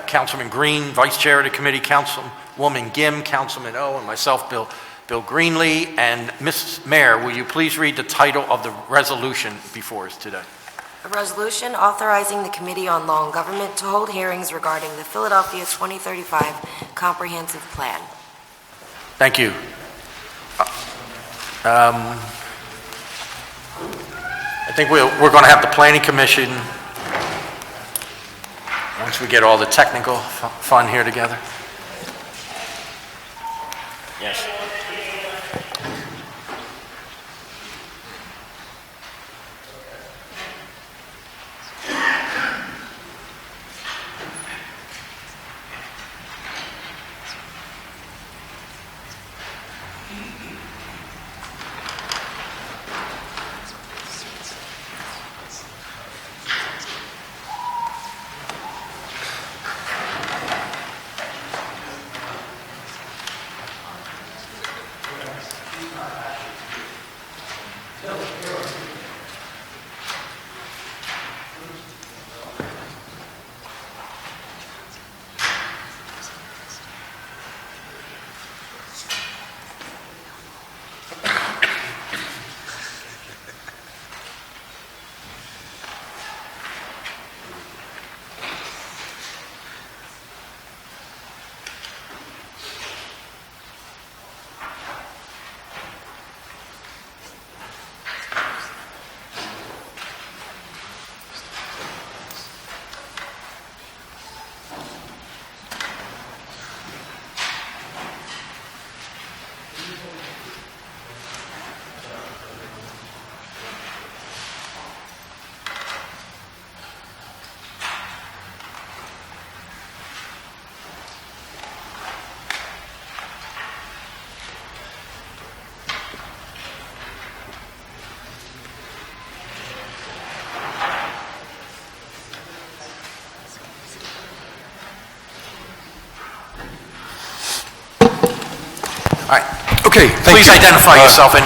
Councilman Green, Vice Chair of the committee, Councilwoman Gim, Councilman O, and myself, Bill Greenlee. And Mrs. Mayor, will you please read the title of the resolution before us today? A resolution authorizing the Committee on Law and Government to hold hearings regarding the Philadelphia 2035 Comprehensive Plan. Thank you. I think we're going to have the Planning Commission, once we get all the technical fun here together. Yes. Okay, Please identify yourself, and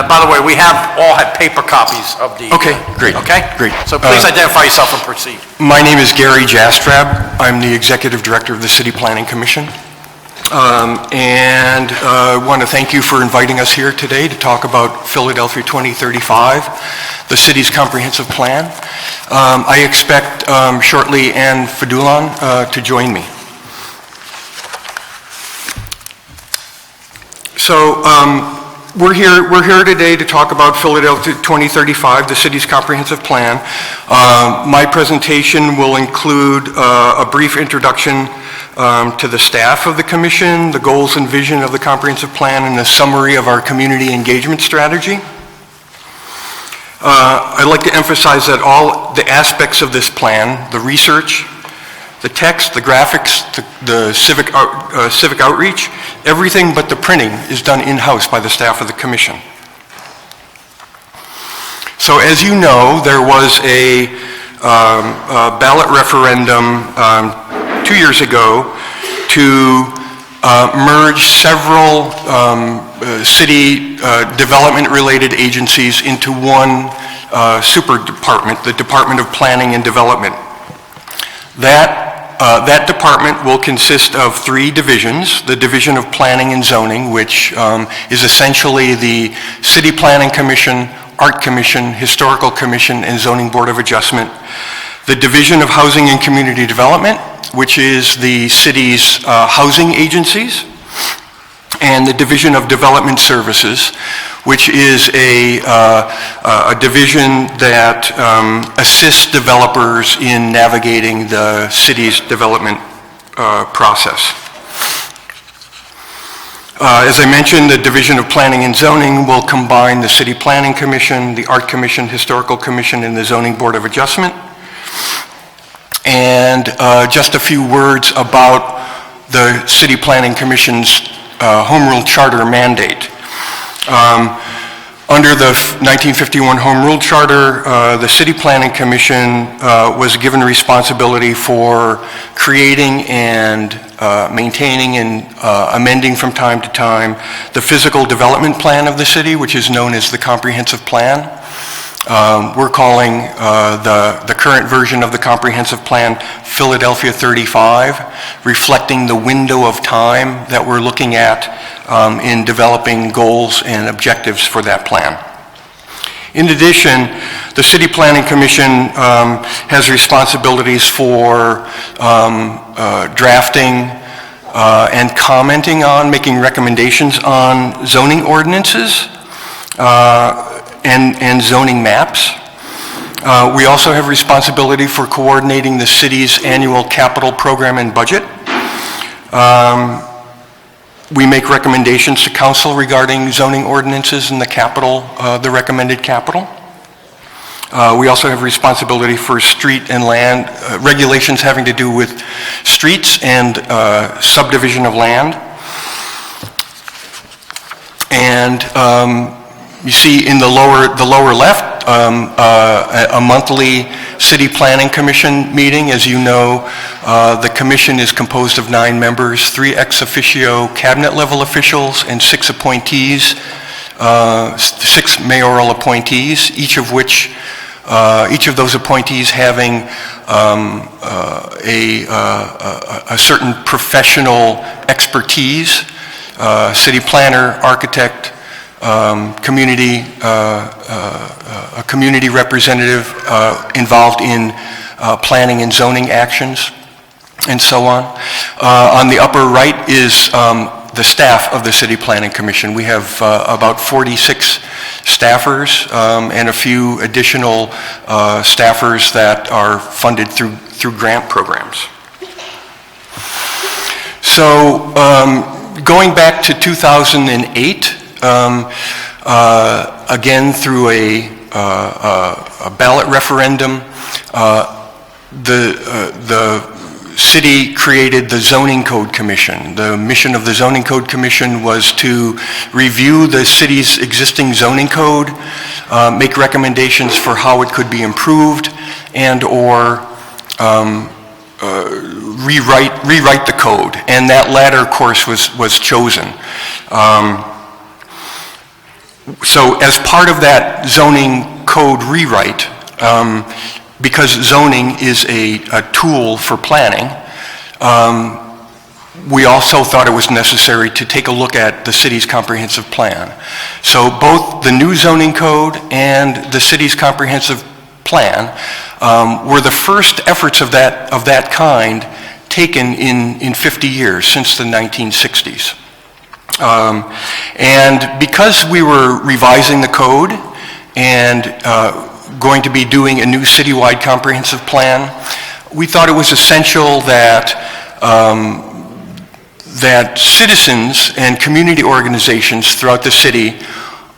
by the way, we all had paper copies of the... Okay, great. Okay? Great. So please identify yourself and proceed. My name is Gary Jastrab. I'm the Executive Director of the City Planning Commission. And I want to thank you for inviting us here today to talk about Philadelphia 2035, the city's comprehensive plan. I expect shortly Ann Fadulon to join me. So we're here today to talk about Philadelphia 2035, the city's comprehensive plan. My presentation will include a brief introduction to the staff of the commission, the goals and vision of the comprehensive plan, and a summary of our community engagement strategy. I'd like to emphasize that all the aspects of this plan, the research, the text, the graphics, the civic outreach, everything but the printing is done in-house by the staff of the commission. So as you know, there was a ballot referendum 2 years ago to merge several city development-related agencies into one super department, the Department of Planning and Development. That department will consist of 3 divisions: the Division of Planning and Zoning, which is essentially the City Planning Commission, Art Commission, Historical Commission, and Zoning Board of Adjustment; the Division of Housing and Community Development, which is the city's housing agencies; and the Division of Development Services, which is a division that assists developers in navigating the city's development process. As I mentioned, the Division of Planning and Zoning will combine the City Planning Commission, the Art Commission, Historical Commission, and the Zoning Board of Adjustment. And just a few words about the City Planning Commission's Home Rule Charter mandate. Under the 1951 Home Rule Charter, the City Planning Commission was given responsibility for creating and maintaining and amending from time to time the physical development plan of the city, which is known as the comprehensive plan. We're calling the current version of the comprehensive plan Philadelphia 35, reflecting the window of time that we're looking at in developing goals and objectives for that plan. In addition, the City Planning Commission has responsibilities for drafting and commenting on, making recommendations on zoning ordinances and zoning maps. We also have responsibility for coordinating the city's annual capital program and budget. We make recommendations to council regarding zoning ordinances and the recommended capital. We also have responsibility for street and land regulations having to do with streets and subdivision of land. And you see in the lower left a monthly City Planning Commission meeting. As you know, the commission is composed of 9 members, 3 ex officio cabinet level officials, and 6 appointees, 6 mayoral appointees, each of those appointees having a certain professional expertise, city planner, architect, a community representative involved in planning and zoning actions, and so on. On the upper right is the staff of the City Planning Commission. We have about 46 staffers and a few additional staffers that are funded through grant programs. So going back to 2008, again through a ballot referendum, the city created the Zoning Code Commission. The mission of the Zoning Code Commission was to review the city's existing zoning code, make recommendations for how it could be improved, and or rewrite the code. And that latter course was chosen. So as part of that zoning code rewrite, because zoning is a tool for planning, we also thought it was necessary to take a look at the city's comprehensive plan. So both the new zoning code and the city's comprehensive plan were the first efforts of that kind taken in 50 years, since the 1960s. And because we were revising the code and going to be doing a new citywide comprehensive plan, we thought it was essential that that citizens and community organizations throughout the city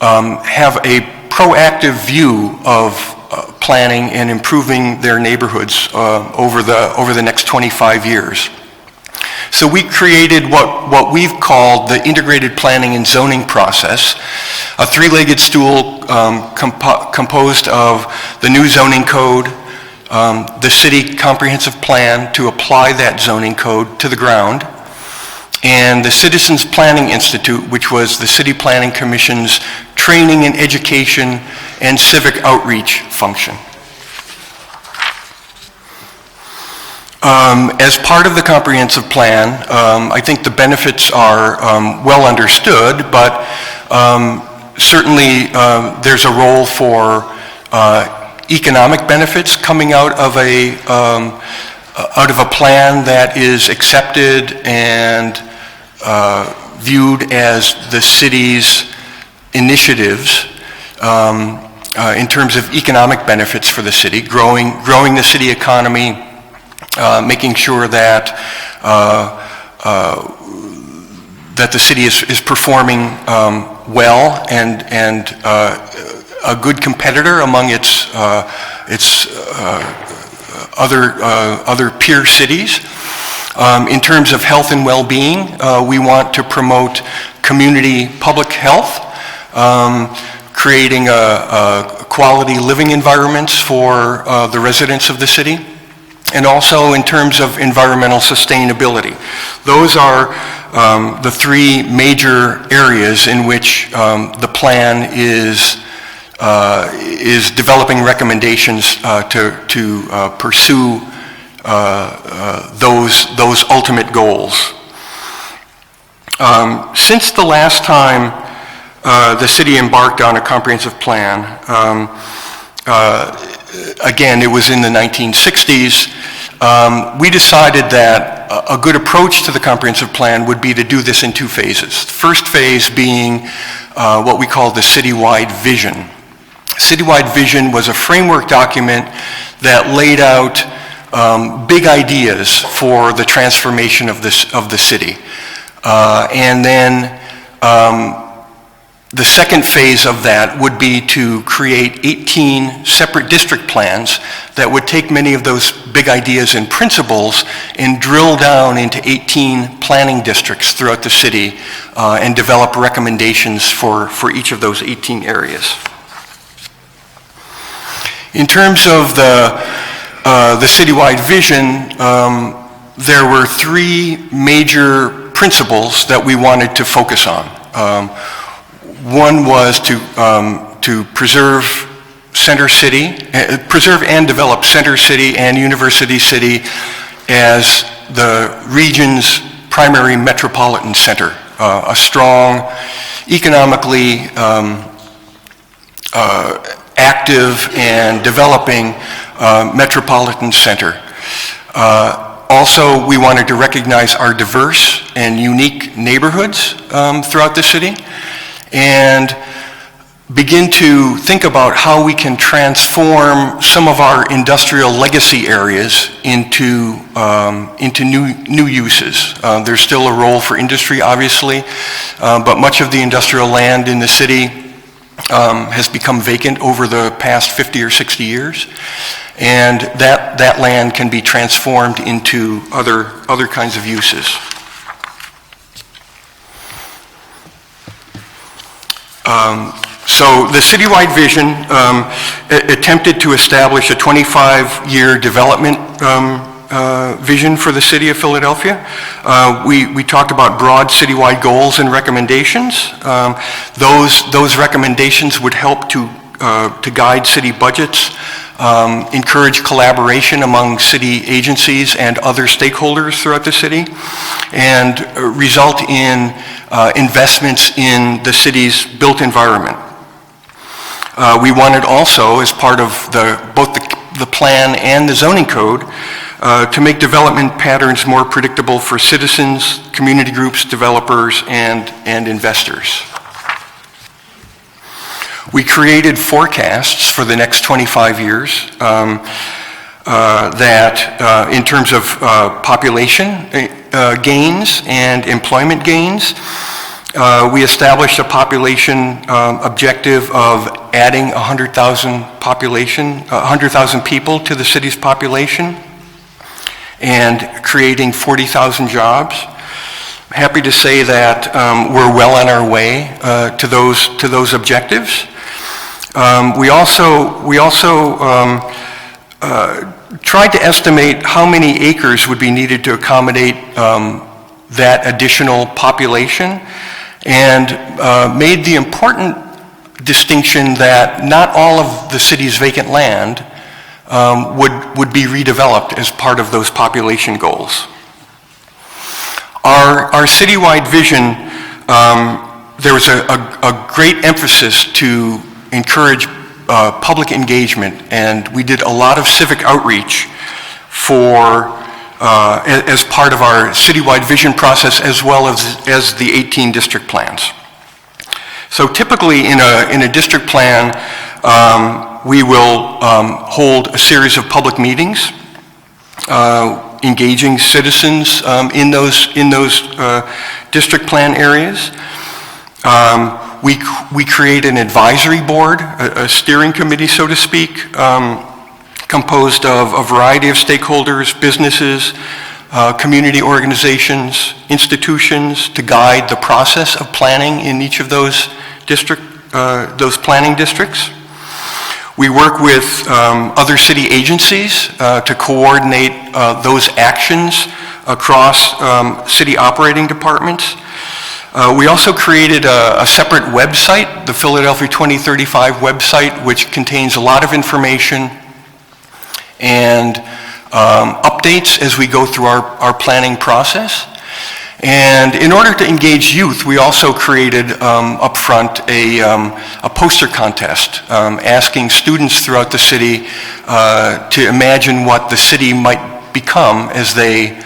have a proactive view of planning and improving their neighborhoods over the next 25 years. So we created what we've called the integrated planning and zoning process, a 3-legged stool composed of the new zoning code, the city comprehensive plan to apply that zoning code to the ground, and the Citizens Planning Institute, which was the City Planning Commission's training and education and civic outreach function. As part of the comprehensive plan, I think the benefits are well understood, but certainly there's a role for economic benefits coming out of a plan that is accepted and viewed as the city's initiatives in terms of economic benefits for the city, growing the city economy, making sure that that the city is performing well and a good competitor among its other peer cities. In terms of health and well-being, we want to promote community public health, creating quality living environments for the residents of the city, and also in terms of environmental sustainability. Those are the 3 major areas in which the plan is is developing recommendations to pursue those ultimate goals. Since the last time the city embarked on a comprehensive plan, again, it was in the 1960s, we decided that a good approach to the comprehensive plan would be to do this in two phases. The first phase being what we call the citywide vision. Citywide vision was a framework document that laid out big ideas for the transformation of the city. And then the second phase of that would be to create 18 separate district plans that would take many of those big ideas and principles and drill down into 18 planning districts throughout the city and develop recommendations for each of those 18 areas. In terms of the citywide vision, there were three major principles that we wanted to focus on. One was to preserve Center City, preserve and develop Center City and University City as the region's primary metropolitan center, a strong, economically active and developing metropolitan center. Also, we wanted to recognize our diverse and unique neighborhoods throughout the city, and begin to think about how we can transform some of our industrial legacy areas into new uses. There's still a role for industry, obviously, but much of the industrial land in the city has become vacant over the past 50 or 60 years, and that land can be transformed into other kinds of uses. So the citywide vision attempted to establish a 25-year development vision for the city of Philadelphia. We talked about broad citywide goals and recommendations. Those recommendations would help to guide city budgets, encourage collaboration among city agencies and other stakeholders throughout the city, and result in investments in the city's built environment. We wanted also, as part of both the plan and the zoning code, to make development patterns more predictable for citizens, community groups, developers, and investors. We created forecasts for the next 25 years that, in terms of population gains and employment gains, we established a population objective of adding 100,000 people to the city's population and creating 40,000 jobs. I'm happy to say that we're well on our way to those objectives. We also tried to estimate how many acres would be needed to accommodate that additional population, and made the important distinction that not all of the city's vacant land would be redeveloped as part of those population goals. Our citywide vision, there was a great emphasis to encourage public engagement, and we did a lot of civic outreach as part of our citywide vision process, as well as the 18 district plans. So typically in a district plan, we will hold a series of public meetings, engaging citizens in those district plan areas. We create an advisory board, a steering committee, so to speak, composed of a variety of stakeholders, businesses, community organizations, institutions, to guide the process of planning in each of those planning districts. We work with other city agencies to coordinate those actions across city operating departments. We also created a separate website, the Philadelphia 2035 website, which contains a lot of information and updates as we go through our planning process. And in order to engage youth, we also created up front a poster contest asking students throughout the city to imagine what the city might become as they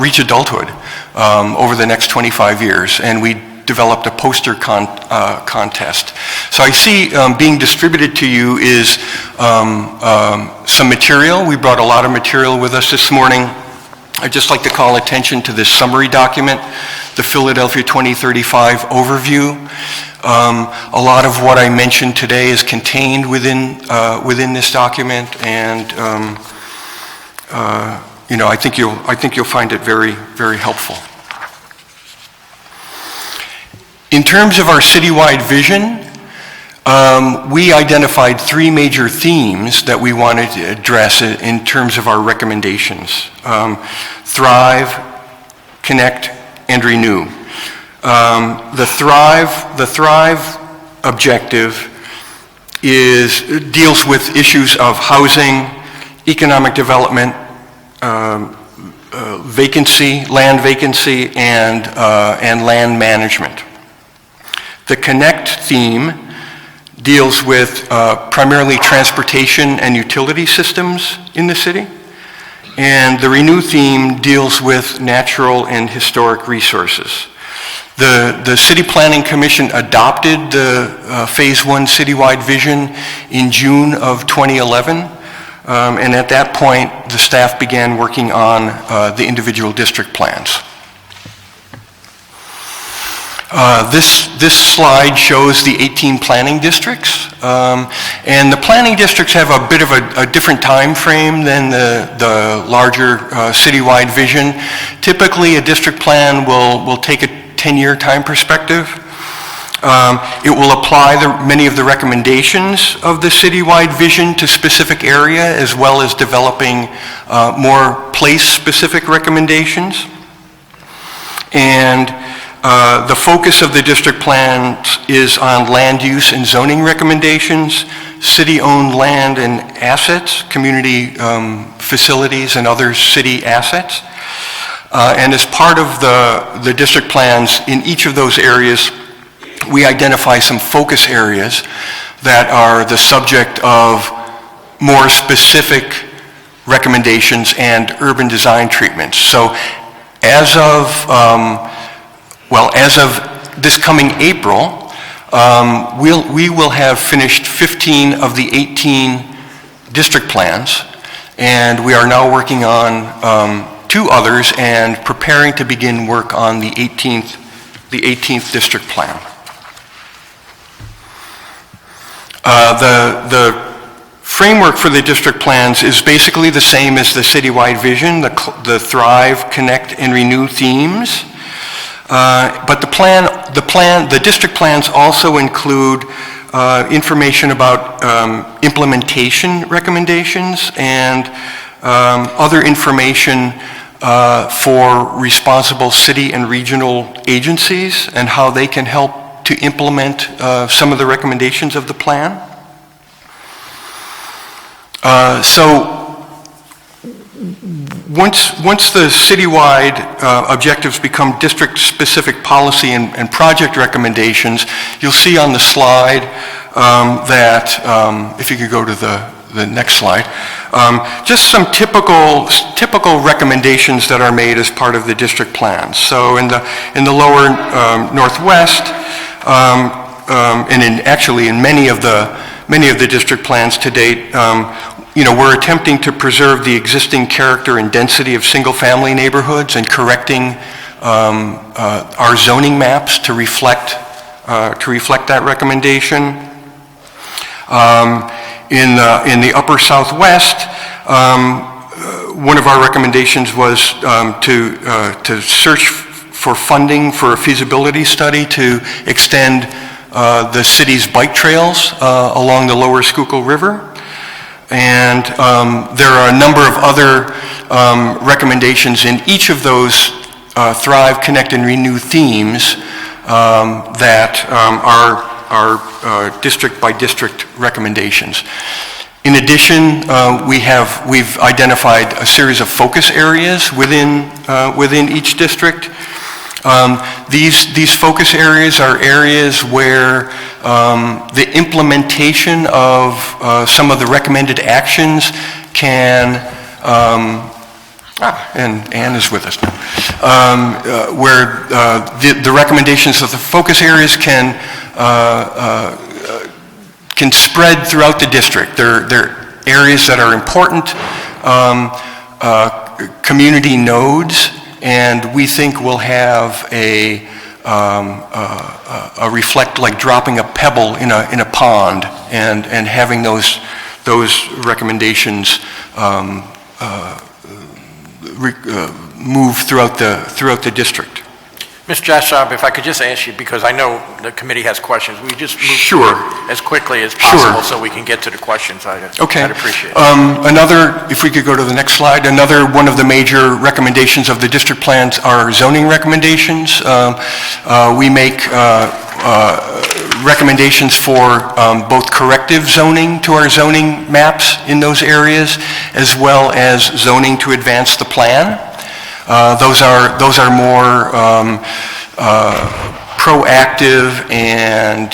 reach adulthood over the next 25 years. And we developed a poster contest. So I see being distributed to you is some material. We brought a lot of material with us this morning. I'd just like to call attention to this summary document, the Philadelphia 2035 overview. A lot of what I mentioned today is contained within this document, and I think you'll find it very, very helpful. In terms of our citywide vision, we identified three major themes that we wanted to address in terms of our recommendations. Thrive, connect, and renew. The Thrive objective deals with issues of housing, economic development, land vacancy, and land management. The connect theme deals with primarily transportation and utility systems in the city. And the renew theme deals with natural and historic resources. The City Planning Commission adopted the Phase 1 citywide vision in June of 2011. And at that point, the staff began working on the individual district plans. This slide shows the 18 planning districts, and the planning districts have a bit of a different time frame than the larger citywide vision. Typically, a district plan will take a 10-year time perspective. It will apply many of the recommendations of the citywide vision to specific area, as well as developing more place-specific recommendations. And the focus of the district plan is on land use and zoning recommendations, city-owned land and assets, community facilities and other city assets. And as part of the district plans, in each of those areas, we identify some focus areas that are the subject of more specific recommendations and urban design treatments. So as of this coming April, we will have finished 15 of the 18 district plans, and we are now working on 2 others and preparing to begin work on the 18th district plan. The framework for the district plans is basically the same as the citywide vision, the Thrive, Connect, and Renew themes. But the district plans also include information about implementation recommendations and other information for responsible city and regional agencies and how they can help to implement some of the recommendations of the plan. So once the citywide objectives become district-specific policy and project recommendations, you'll see on the slide that, if you could go to the next slide, just some typical recommendations that are made as part of the district plans. So in the lower northwest, and in many of the district plans to date, we're attempting to preserve the existing character and density of single-family neighborhoods and correcting our zoning maps to reflect that recommendation. In the upper southwest, one of our recommendations was to search for funding for a feasibility study to extend the city's bike trails along the lower Schuylkill River. And there are a number of other recommendations in each of those Thrive, Connect, and Renew themes that are district-by-district recommendations. In addition, we've identified a series of focus areas within each district. These focus areas are areas where the implementation of some of the recommended actions can, and Ann is with us now, where the recommendations of the focus areas can spread throughout the district. They're areas that are important community nodes, and we think will have a reflect like dropping a pebble in a pond, and having those recommendations move throughout the district. Ms. Jastrow, if I could just ask you, because I know the committee has questions, we just move Sure. through as quickly as possible Sure. so we can get to the questions. I'd appreciate it. Another, if we could go to the next slide, another one of the major recommendations of the district plans are zoning recommendations. We make recommendations for both corrective zoning to our zoning maps in those areas, as well as zoning to advance the plan. Those are more proactive and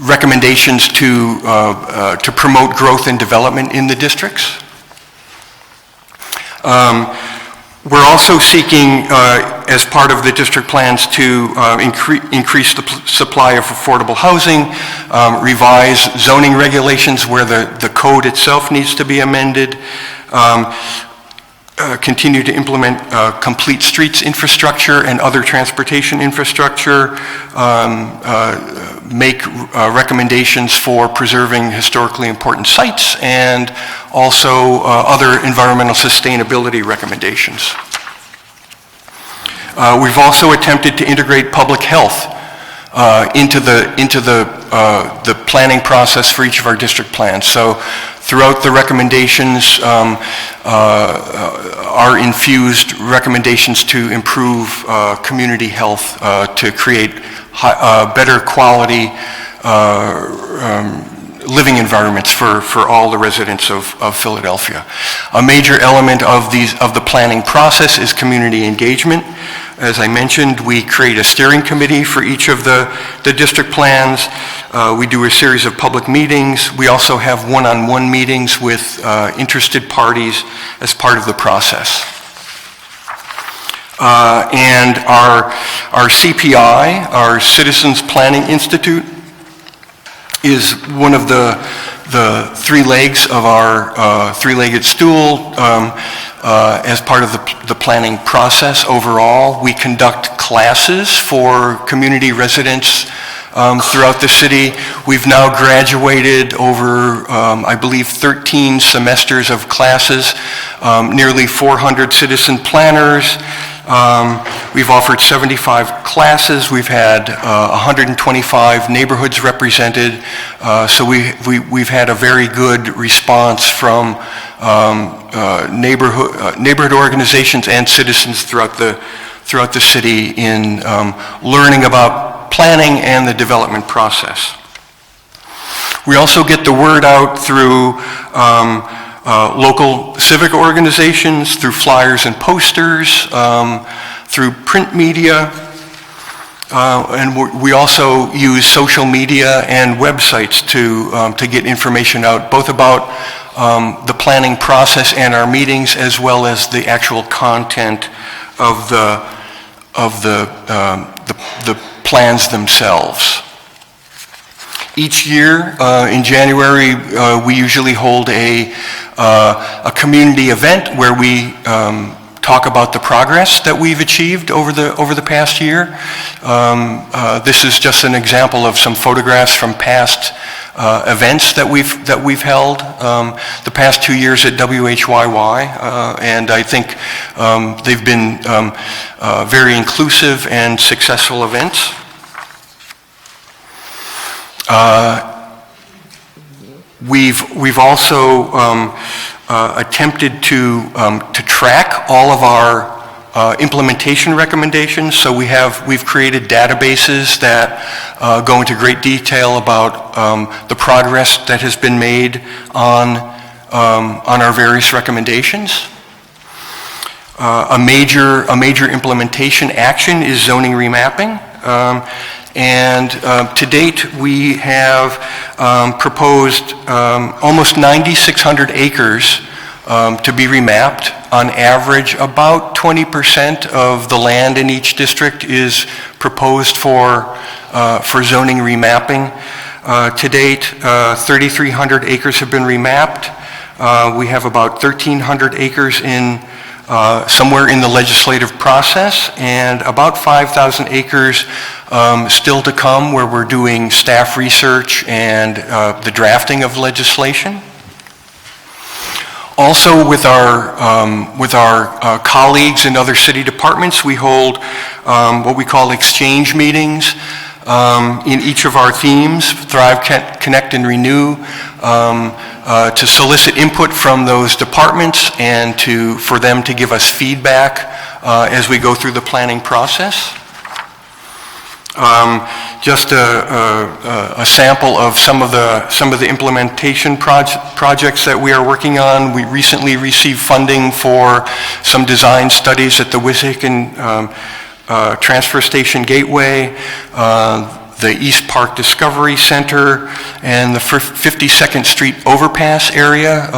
recommendations to promote growth and development in the districts. We're also seeking, as part of the district plans, to increase the supply of affordable housing, revise zoning regulations where the code itself needs to be amended, continue to implement complete streets infrastructure and other transportation infrastructure, make recommendations for preserving historically important sites, and also other environmental sustainability recommendations. We've also attempted to integrate public health into the planning process for each of our district plans. So throughout the recommendations are infused recommendations to improve community health, to create better quality living environments for all the residents of Philadelphia. A major element of the planning process is community engagement. As I mentioned, we create a steering committee for each of the district plans. We do a series of public meetings. We also have one-on-one meetings with interested parties as part of the process. And our CPI, our Citizens Planning Institute, is one of the three legs of our three-legged stool as part of the planning process overall. We conduct classes for community residents throughout the city. We've now graduated over, I believe, 13 semesters of classes, nearly 400 citizen planners. We've offered 75 classes. We've had 125 neighborhoods represented. So we've had a very good response from neighborhood organizations and citizens throughout the city in learning about planning and the development process. We also get the word out through local civic organizations, through flyers and posters, through print media, and we also use social media and websites to get information out, both about the planning process and our meetings, as well as the actual content of the plans themselves. Each year in January, we usually hold a community event where we talk about the progress that we've achieved over the past year. This is just an example of some photographs from past events that we've held the past 2 years at WHYY, and I think they've been very inclusive and successful events. We've also attempted to track all of our implementation recommendations. So we've created databases that go into great detail about the progress that has been made on our various recommendations. A major implementation action is zoning remapping. And to date, we have proposed almost 9,600 acres to be remapped. On average, about 20% of the land in each district is proposed for zoning remapping. To date, 3,300 acres have been remapped. We have about 1,300 acres in somewhere in the legislative process, and about 5,000 acres still to come, where we're doing staff research and the drafting of legislation. Also, with our colleagues in other city departments, we hold what we call exchange meetings in each of our themes, Thrive, Connect, and Renew, to solicit input from those departments and for them to give us feedback as we go through the planning process. Just a sample of some of the implementation projects that we are working on. We recently received funding for some design studies at the Wissahickon Transfer Station Gateway, the East Park Discovery Center, and the 52nd Street Overpass area.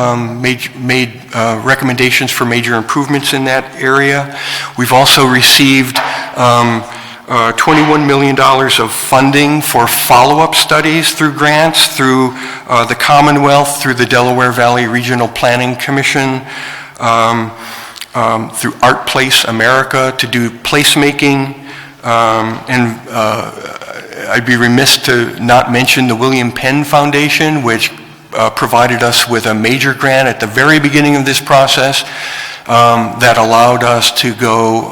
Made recommendations for major improvements in that area. We've also received $21 million of funding for follow-up studies through grants, through the Commonwealth, through the Delaware Valley Regional Planning Commission, through Art Place America to do placemaking, and I'd be remiss to not mention the William Penn Foundation, which provided us with a major grant at the very beginning of this process that allowed us to go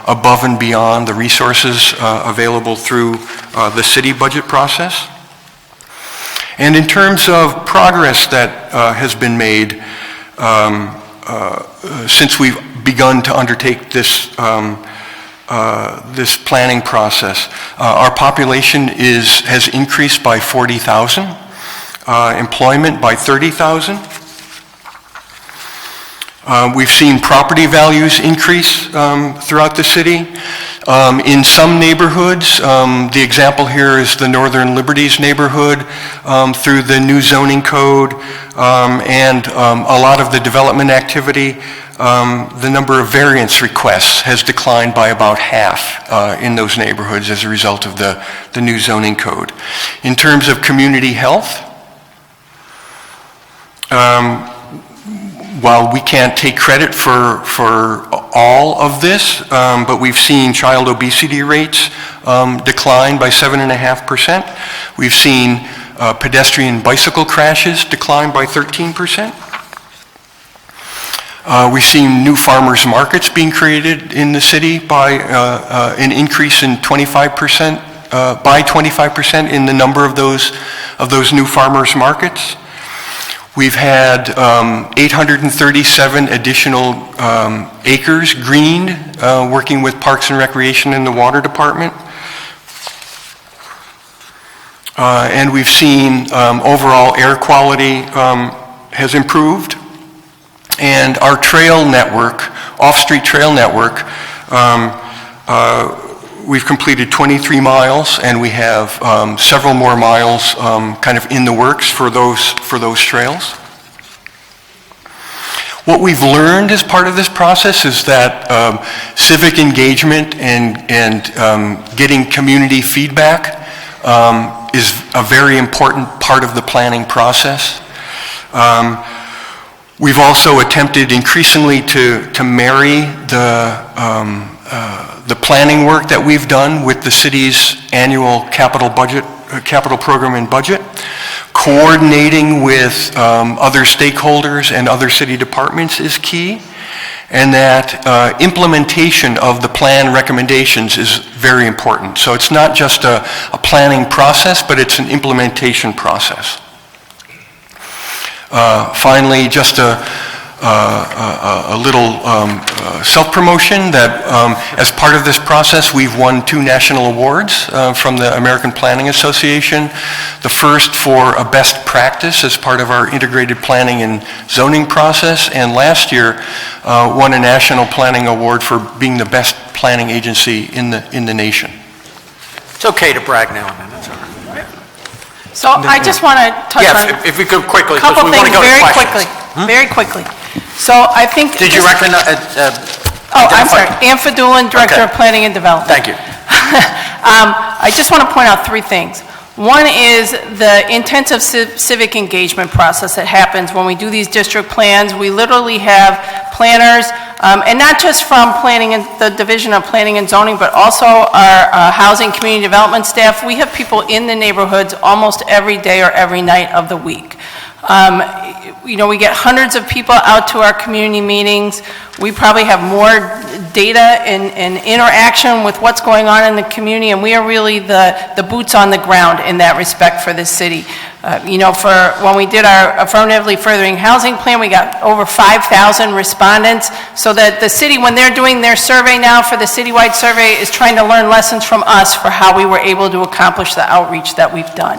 above and beyond the resources available through the city budget process. And in terms of progress that has been made since we've begun to undertake this this planning process, our population has increased by 40,000, employment by 30,000. We've seen property values increase throughout the city. In some neighborhoods, the example here is the Northern Liberties neighborhood, through the new zoning code and a lot of the development activity, the number of variance requests has declined by about half in those neighborhoods as a result of the new zoning code. In terms of community health, while we can't take credit for all of this, but we've seen child obesity rates decline by 7.5%. We've seen pedestrian bicycle crashes decline by 13%. We've seen new farmers markets being created in the city by an increase in 25%, by 25% in the number of those new farmers markets. We've had 837 additional acres greened, working with Parks and Recreation and the Water Department. And we've seen overall air quality has improved. And our trail network, off-street trail network, we've completed 23 miles, and we have several more miles kind of in the works for those trails. What we've learned as part of this process is that civic engagement and getting community feedback is a very important part of the planning process. We've also attempted increasingly to marry the planning work that we've done with the city's annual capital program and budget. Coordinating with other stakeholders and other city departments is key, and that implementation of the plan recommendations is very important. So it's not just a planning process, but it's an implementation process. Finally, just a a little self-promotion that as part of this process, we've won 2 national awards from the American Planning Association. The first for a best practice as part of our integrated planning and zoning process, and last year won a national planning award for being the best planning agency in the nation. It's okay to brag now and then, that's all right. So I just want to touch on Yes, if we could quickly, a because couple we want things to go to very questions. quickly, very quickly. So I think... Did you recognize? Oh, I'm sorry, Ann Fadulin, Director of Planning and Development. Thank you. I just want to point out 3 things. One is the intensive civic engagement process that happens when we do these district plans. We literally have planners, and not just from planning and the Division of Planning and Zoning, but also our housing community development staff. We have people in the neighborhoods almost every day or every night of the week. You know, we get hundreds of people out to our community meetings. We probably have more data and interaction with what's going on in the community, and we are really the boots on the ground in that respect for this city. You know, for when we did our affirmatively furthering housing plan, we got over 5,000 respondents, so that the city, when they're doing their survey now for the citywide survey, is trying to learn lessons from us for how we were able to accomplish the outreach that we've done.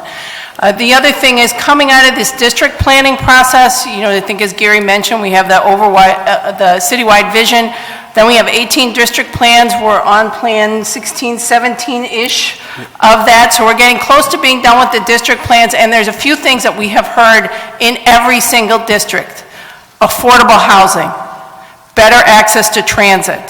The other thing is, coming out of this district planning process, you know, I think as Gary mentioned, we have the the citywide vision. Then we have 18 district plans. We're on plan 16, 17-ish of that. So we're getting close to being done with the district plans. And there's a few things that we have heard in every single district. Affordable housing, better access to transit,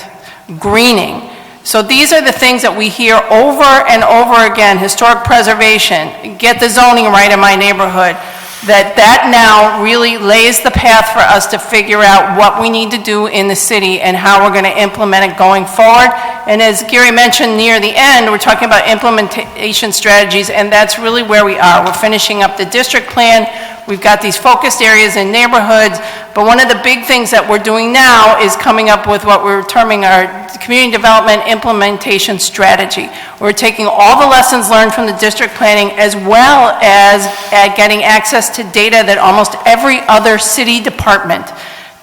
greening. So these are the things that we hear over and over again. Historic preservation, get the zoning right in my neighborhood. That now really lays the path for us to figure out what we need to do in the city and how we're going to implement it going forward. And as Gary mentioned near the end, we're talking about implementation strategies, and that's really where we are. We're finishing up the district plan. We've got these focused areas in neighborhoods, but one of the big things that we're doing now is coming up with what we're terming our community development implementation strategy. We're taking all the lessons learned from the district planning, as well as getting access to data that almost every other city department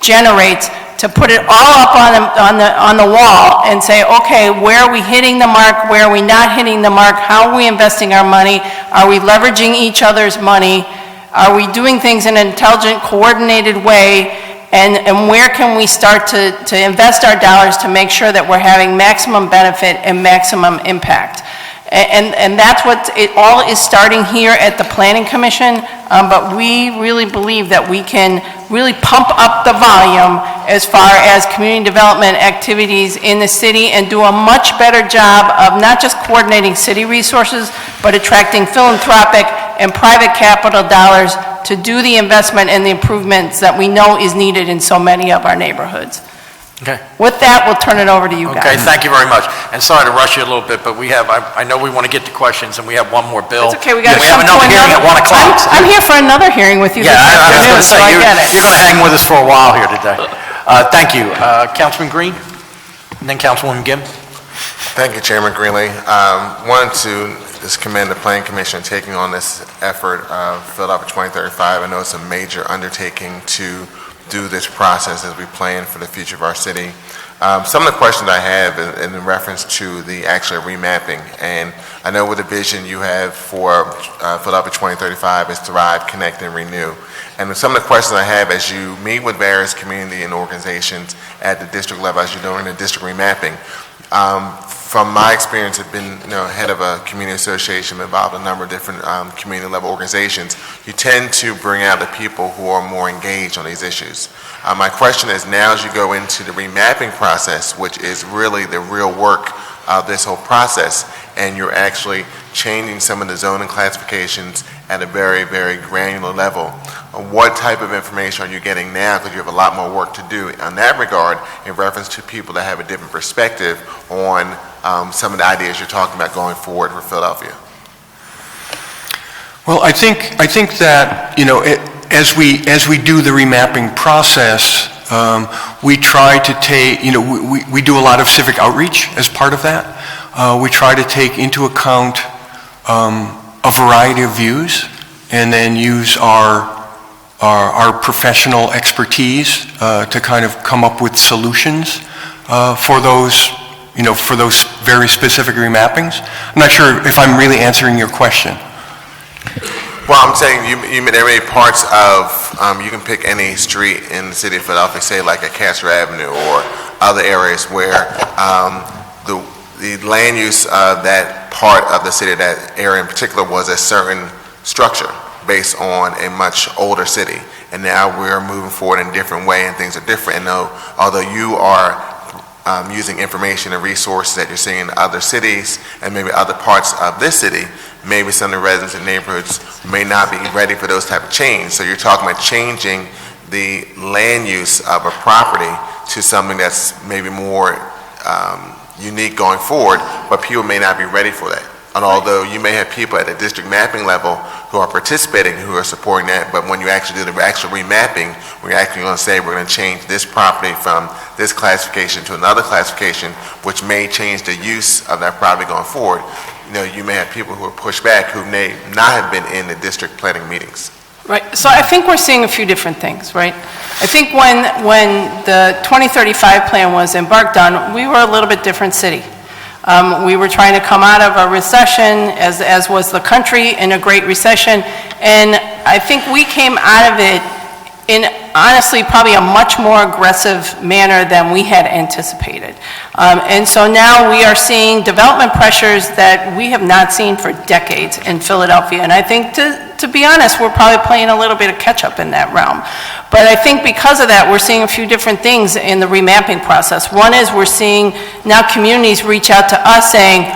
generates, to put it all up on the wall and say, okay, where are we hitting the mark, where are we not hitting the mark, how are we investing our money, are we leveraging each other's money, are we doing things in an intelligent, coordinated way, and where can we start to invest our dollars to make sure that we're having maximum benefit and maximum impact. And that's what it all is starting here at the Planning Commission, but we really believe that we can really pump up the volume as far as community development activities in the city and do a much better job of not just coordinating city resources, but attracting philanthropic and private capital dollars to do the investment and the improvements that we know is needed in so many of our neighborhoods. Okay. With that, we'll turn it over to you guys. Okay, thank you very much. And sorry to rush you a little bit, but we have, I know we want to get to questions, and we have one more bill. It's okay, we got to have another hearing at 1 o'clock. I'm here for another hearing with you this Yeah, I was afternoon, going to so say, I get it. you're going to hang with us for a while here today. Thank you. Councilman Green, and then Councilwoman Gimm. Thank you, Chairman Greenlee. Wanted to just commend the Planning Commission taking on this effort of Philadelphia 2035. I know it's a major undertaking to do this process as we plan for the future of our city. Some of the questions I have in reference to the actual remapping, and I know with the vision you have for Philadelphia 2035 is Thrive, Connect, and Renew. And some of the questions I have as you meet with various community and organizations at the district level, as you're doing the district remapping, from my experience, I've been head of a community association involved in a number of different community level organizations. You tend to bring out the people who are more engaged on these issues. My question is, now as you go into the remapping process, which is really the real work of this whole process, and you're actually changing some of the zoning classifications at a very, very granular level, what type of information are you getting now? Because you have a lot more work to do in that regard in reference to people that have a different perspective on some of the ideas you're talking about going forward for Philadelphia. Well, I think that, as we do the remapping process, we try to take, we do a lot of civic outreach as part of that. We try to take into account a variety of views, and then use our our professional expertise to kind of come up with solutions for those, for those very specific remappings. I'm not sure if I'm really answering your question. Well, I'm saying there may be parts of, you can pick any street in the city of Philadelphia, say like a Castro Avenue or other areas where the land use of that part of the city, that area in particular, was a certain structure based on a much older city. And now we're moving forward in a different way and things are different. And although you are using information and resources that you're seeing in other cities and maybe other parts of this city, maybe some of the residents and neighborhoods may not be ready for those type of change. So you're talking about changing the land use of a property to something that's maybe more unique going forward, but people may not be ready for that. And although you may have people at the district mapping level who are participating, who are supporting that, but when you actually do the actual remapping, we're actually going to say we're going to change this property from this classification to another classification, which may change the use of that property going forward. You may have people who are pushed back who may not have been in the district planning meetings. Right, so I think we're seeing a few different things, right? I think when the 2035 plan was embarked on, we were a little bit different city. We were trying to come out of a recession, as was the country, in a great recession, and I think we came out of it in, honestly, probably a much more aggressive manner than we had anticipated. And so now we are seeing development pressures that we have not seen for decades in Philadelphia, and I think, to be honest, we're probably playing a little bit of catch-up in that realm. But I think because of that, we're seeing a few different things in the remapping process. One is we're seeing now communities reach out to us saying,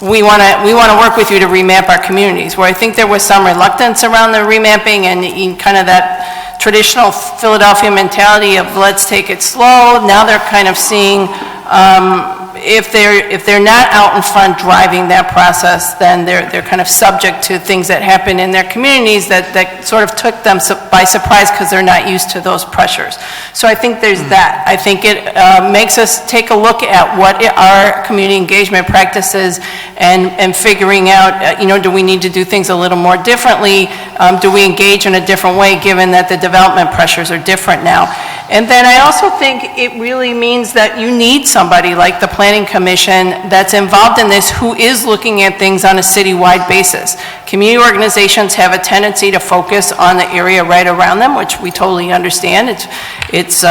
we want to work with you to remap our communities, where I think there was some reluctance around the remapping and kind of that traditional Philadelphia mentality of let's take it slow. Now they're kind of seeing if they're not out in front driving that process, then they're kind of subject to things that happen in their communities that sort of took them by surprise because they're not used to those pressures. So I think there's that. I think it makes us take a look at what our community engagement practices and figuring out, do we need to do things a little more differently? Do we engage in a different way given that the development pressures are different now? And then I also think it really means that you need somebody like the Planning Commission that's involved in this who is looking at things on a citywide basis. Community organizations have a tendency to focus on the area right around them, which we totally understand. That's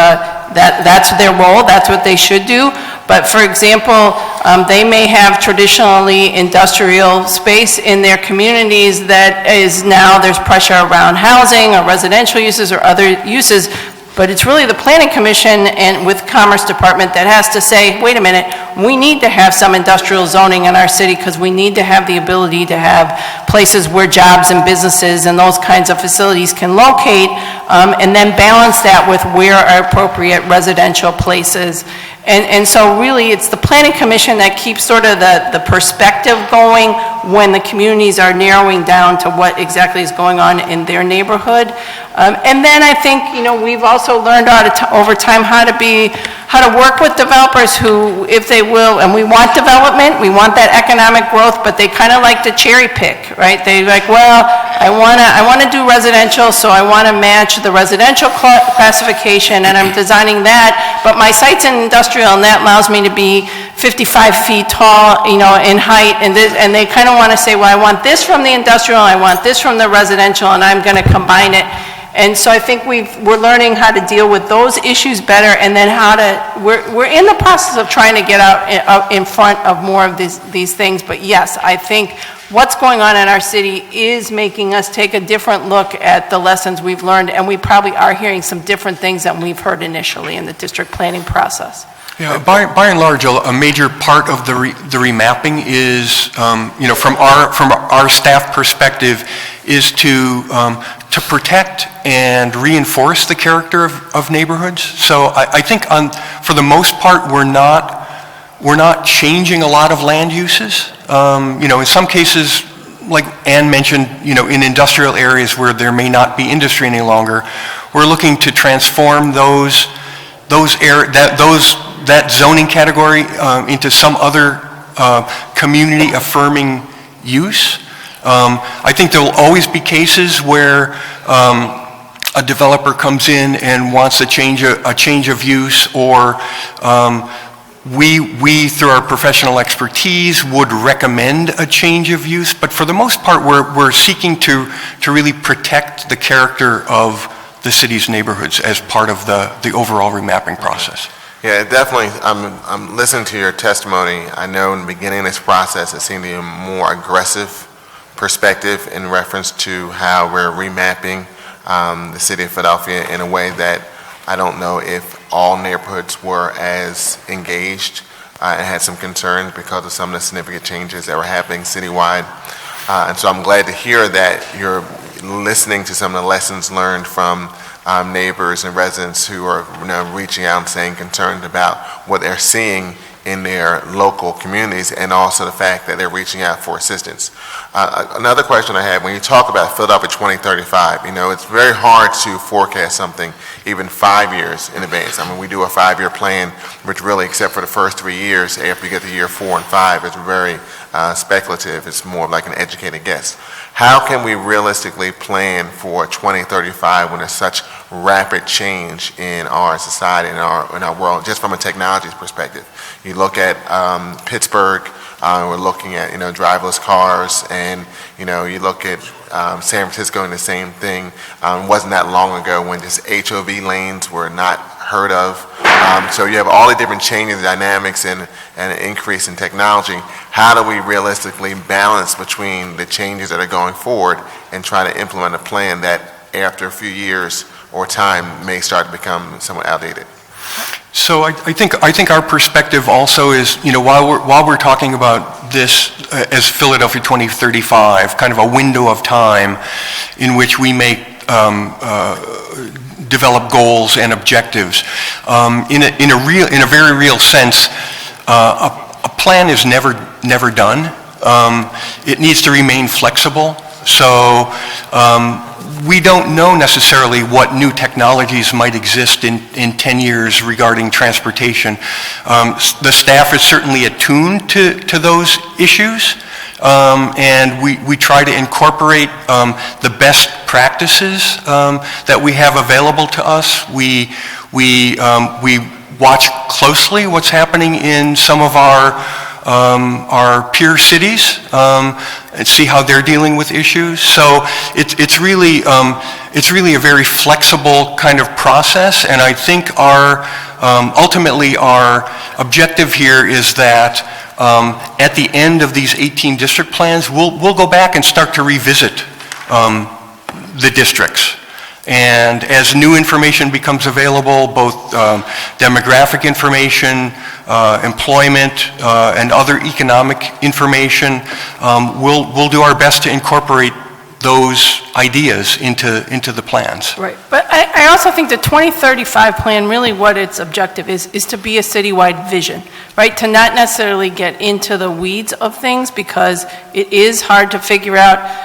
their role, that's what they should do. But for example, they may have traditionally industrial space in their communities that is now there's pressure around housing or residential uses or other uses. But it's really the Planning Commission and with Commerce Department that has to say, wait a minute, we need to have some industrial zoning in our city because we need to have the ability to have places where jobs and businesses and those kinds of facilities can locate, and then balance that with where are appropriate residential places. And so really it's the Planning Commission that keeps sort of the perspective going when the communities are narrowing down to what exactly is going on in their neighborhood. And then I think, we've also learned over time how to work with developers who, if they will, and we want development, we want that economic growth, but they kind of like to cherry pick, right? They like, well, I want to do residential, so I want to match the residential classification, and I'm designing that, but my site's in industrial, and that allows me to be 55 feet tall, in height, and they kind of want to say, well, I want this from the industrial, I want this from the residential, and I'm going to combine it. And so I think we're learning how to deal with those issues better, and then we're in the process of trying to get out in front of more of these things. But yes, I think what's going on in our city is making us take a different look at the lessons we've learned, and we probably are hearing some different things than we've heard initially in the district planning process. Yeah, by and large, a major part of the remapping is, from our staff perspective, is to protect and reinforce the character of neighborhoods. So I think for the most part, we're not changing a lot of land uses. In some cases, like Ann mentioned, in industrial areas where there may not be industry any longer, we're looking to transform that zoning category into some other community affirming use. I think there will always be cases where a developer comes in and wants a change of use, or we, through our professional expertise, would recommend a change of use. But for the most part, we're seeking to really protect the character of the city's neighborhoods as part of the overall remapping process. Yeah, definitely. I'm listening to your testimony. I know in the beginning of this process, it seemed to be a more aggressive perspective in reference to how we're remapping the city of Philadelphia in a way that I don't know if all neighborhoods were as engaged and had some concerns because of some of the significant changes that were happening citywide. And so I'm glad to hear that you're listening to some of the lessons learned from neighbors and residents who are reaching out and saying concerned about what they're seeing in their local communities, and also the fact that they're reaching out for assistance. Another question I had, when you talk about Philadelphia 2035, it's very hard to forecast something even 5 years in advance. I mean, we do a 5-year plan, which really, except for the first 3 years, after you get to year 4 and 5, it's very speculative. It's more like an educated guess. How can we realistically plan for 2035 when there's such rapid change in our society, in our world, just from a technology perspective? You look at Pittsburgh, we're looking at driverless cars, and you look at San Francisco and the same thing. It wasn't that long ago when just HOV lanes were not heard of. So you have all the different changes, dynamics, and an increase in technology. How do we realistically balance between the changes that are going forward and try to implement a plan that after a few years or time may start to become somewhat outdated? So I think our perspective also is, while we're talking about this as Philadelphia 2035, kind of a window of time in which we make develop goals and objectives. In a very real sense, a plan is never done. It needs to remain flexible. So we don't know necessarily what new technologies might exist in 10 years regarding transportation. The staff is certainly attuned to those issues, and we try to incorporate the best practices that we have available to us. We watch closely what's happening in some of our peer cities and see how they're dealing with issues. So it's really a very flexible kind of process, and I think ultimately our objective here is that at the end of these 18 district plans, we'll go back and start to revisit the districts. And as new information becomes available, both demographic information, employment, and other economic information, we'll do our best to incorporate those ideas into the plans. Right, but I also think the 2035 plan, really what its objective is to be a citywide vision, right? To not necessarily get into the weeds of things, because it is hard to figure out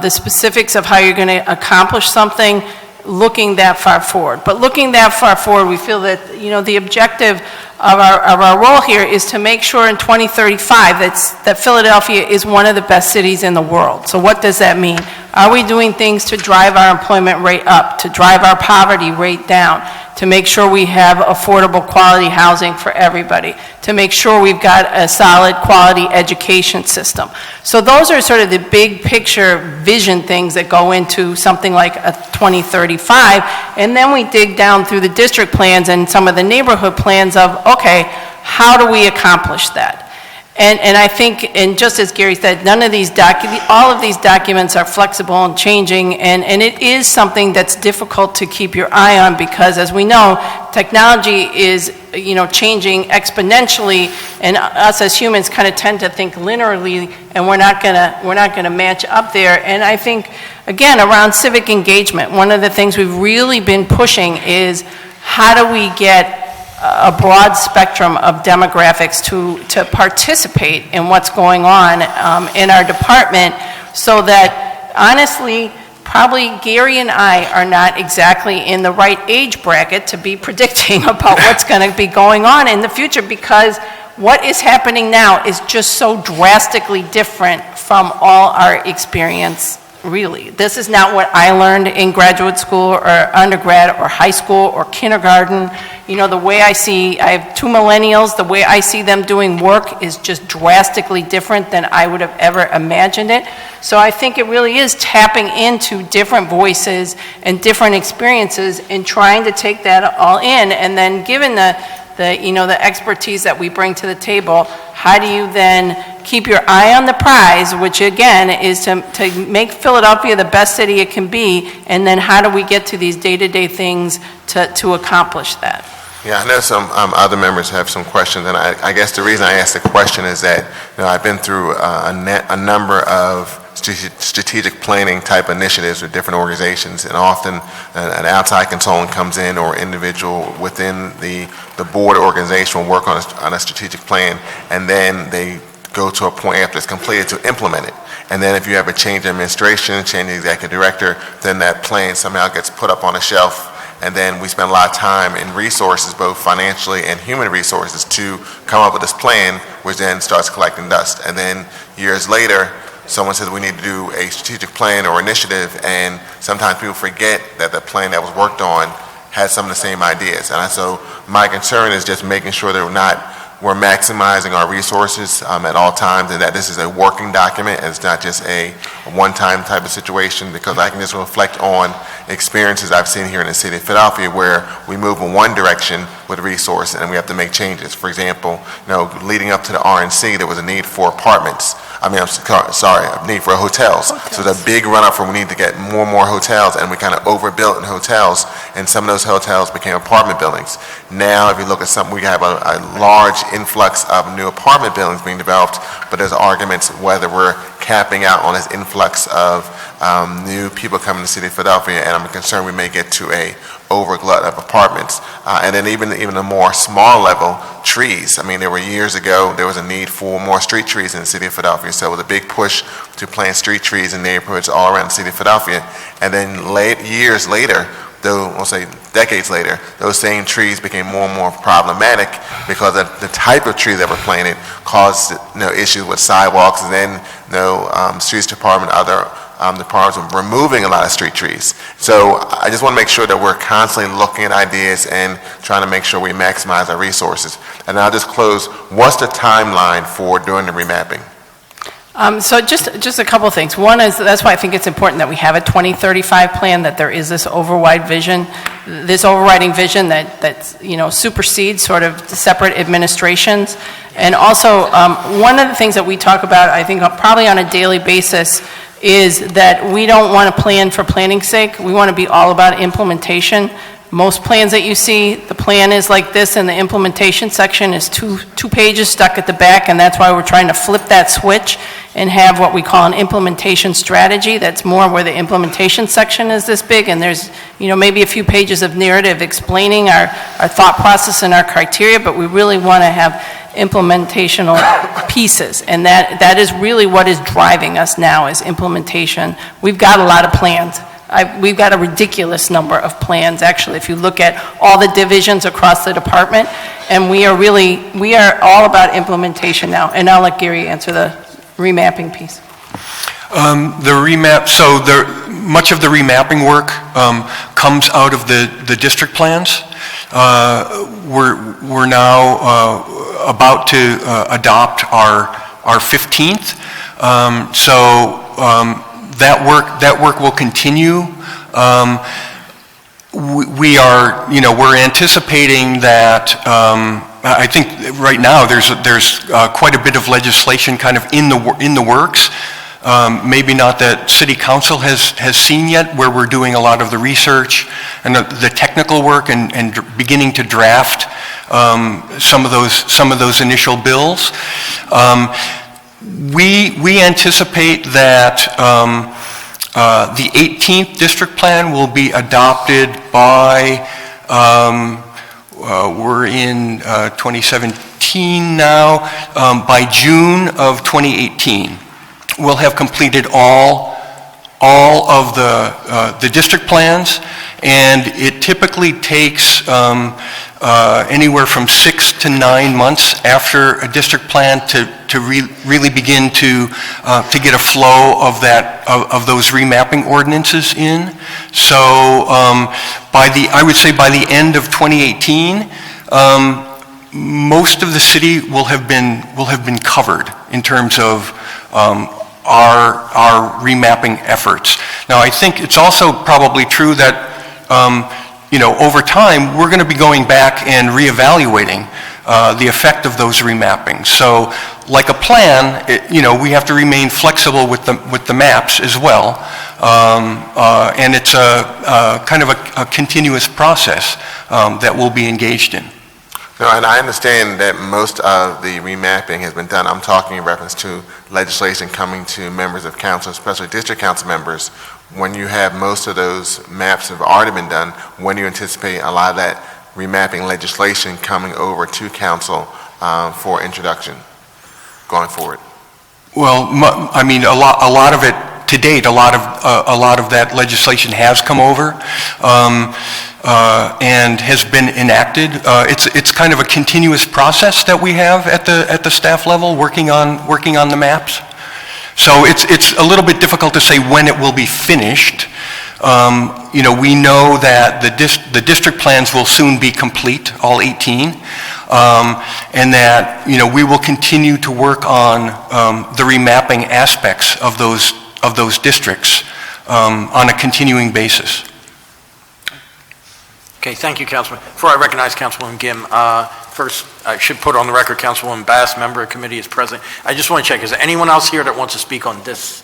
the specifics of how you're going to accomplish something looking that far forward. But looking that far forward, we feel that the objective of our role here is to make sure in 2035 that Philadelphia is one of the best cities in the world. So what does that mean? Are we doing things to drive our employment rate up, to drive our poverty rate down, to make sure we have affordable quality housing for everybody, to make sure we've got a solid quality education system? So those are sort of the big picture vision things that go into something like a 2035, and then we dig down through the district plans and some of the neighborhood plans of, okay, how do we accomplish that? And I think, and just as Gary said, all of these documents are flexible and changing, and it is something that's difficult to keep your eye on, because as we know, technology is changing exponentially, and us as humans kind of tend to think linearly, and we're not gonna match up there. And I think, again, around civic engagement, one of the things we've really been pushing is how do we get a broad spectrum of demographics to participate in what's going on in our department, so that honestly, probably Gary and I are not exactly in the right age bracket to be predicting about what's going to be going on in the future, because what is happening now is just so drastically different from all our experience really. This is not what I learned in graduate school or undergrad or high school or kindergarten. You know, the way I have 2 millennials, the way I see them doing work is just drastically different than I would have ever imagined it. So I think it really is tapping into different voices and different experiences and trying to take that all in, and then given the expertise that we bring to the table, how do you then keep your eye on the prize, which again is to make Philadelphia the best city it can be, and then how do we get to these day-to-day things to accomplish that? Yeah, I know some other members have some questions, and I guess the reason I asked the question is that I've been through a number of strategic planning type initiatives with different organizations, and often an outside consultant comes in or individual within the board organization will work on a strategic plan, and then they go to a point after it's completed to implement it. And then if you have a change in administration, change in executive director, then that plan somehow gets put up on a shelf. And then we spend a lot of time and resources, both financially and human resources, to come up with this plan, which then starts collecting dust. And then years later, someone says we need to do a strategic plan or initiative, and sometimes people forget that the plan that was worked on had some of the same ideas. And so my concern is just making sure that we're maximizing our resources at all times, and that this is a working document and it's not just a one-time type of situation, because I can just reflect on experiences I've seen here in the city of Philadelphia where we move in one direction with resource and we have to make changes. For example, leading up to the RNC, there was a need for apartments. A need for hotels. So there's a big run-up for we need to get more and more hotels, and we kind of overbuilt in hotels, and some of those hotels became apartment buildings. Now, if you look at we have a large influx of new apartment buildings being developed, but there's arguments whether we're capping out on this influx of new people coming to the city of Philadelphia, and I'm concerned we may get to a overglut of apartments. And then even a more small level, trees. I mean, there were years ago, there was a need for more street trees in the city of Philadelphia, so it was a big push to plant street trees in neighborhoods all around the city of Philadelphia. And then years later, we'll say decades later, those same trees became more and more problematic because of the type of tree that were planted caused issues with sidewalks, and then streets department, other departments were removing a lot of street trees. So I just want to make sure that we're constantly looking at ideas and trying to make sure we maximize our resources. And I'll just close. What's the timeline for doing the remapping? So just a couple of things. One is, that's why I think it's important that we have a 2035 plan, that there is this overriding vision that supersedes sort of separate administrations. And also, one of the things that we talk about, I think probably on a daily basis, is that we don't want to plan for planning's sake. We want to be all about implementation. Most plans that you see, the plan is like this, and the implementation section is two pages stuck at the back, and that's why we're trying to flip that switch and have what we call an implementation strategy. That's more where the implementation section is this big, and there's maybe a few pages of narrative explaining our thought process and our criteria, but we really want to have implementational pieces, and that is really what is driving us now, is implementation. We've got a lot of plans. We've got a ridiculous number of plans, actually, if you look at all the divisions across the department, and we are all about implementation now. And I'll let Gary answer the remapping piece. Much of the remapping work comes out of the district plans. We're now about to adopt our 15th. That work will continue. We're anticipating that. I think right now there's quite a bit of legislation kind of in the works. Maybe not that City Council has seen yet, where we're doing a lot of the research and the technical work and beginning to draft some of those initial bills. We anticipate that the 18th district plan will be adopted by, we're in 2017 now, by June of 2018. We'll have completed all of the district plans, and it typically takes anywhere from 6 to 9 months after a district plan to really begin to get a flow of of those remapping ordinances in. So I would say by the end of 2018, most of the city will have been covered in terms of our remapping efforts. Now, I think it's also probably true that over time, we're going to be going back and reevaluating the effect of those remappings. So, like a plan, we have to remain flexible with the maps as well, and it's a kind of a continuous process that we'll be engaged in. No, and I understand that most of the remapping has been done. I'm talking in reference to legislation coming to members of council, especially district council members. When you have most of those maps have already been done, when do you anticipate a lot of that remapping legislation coming over to council for introduction going forward? Well, I mean, a lot of it to date, a lot of that legislation has come over and has been enacted. It's kind of a continuous process that we have at the staff level working on the maps. So it's a little bit difficult to say when it will be finished. We know that the district plans will soon be complete, all 18, and that we will continue to work on the remapping aspects of those districts on a continuing basis. Okay, thank you, Councilman. Before I recognize Councilwoman Gim, first, I should put on the record Councilwoman Bass, member of committee, is present. I just want to check, is there anyone else here that wants to speak on this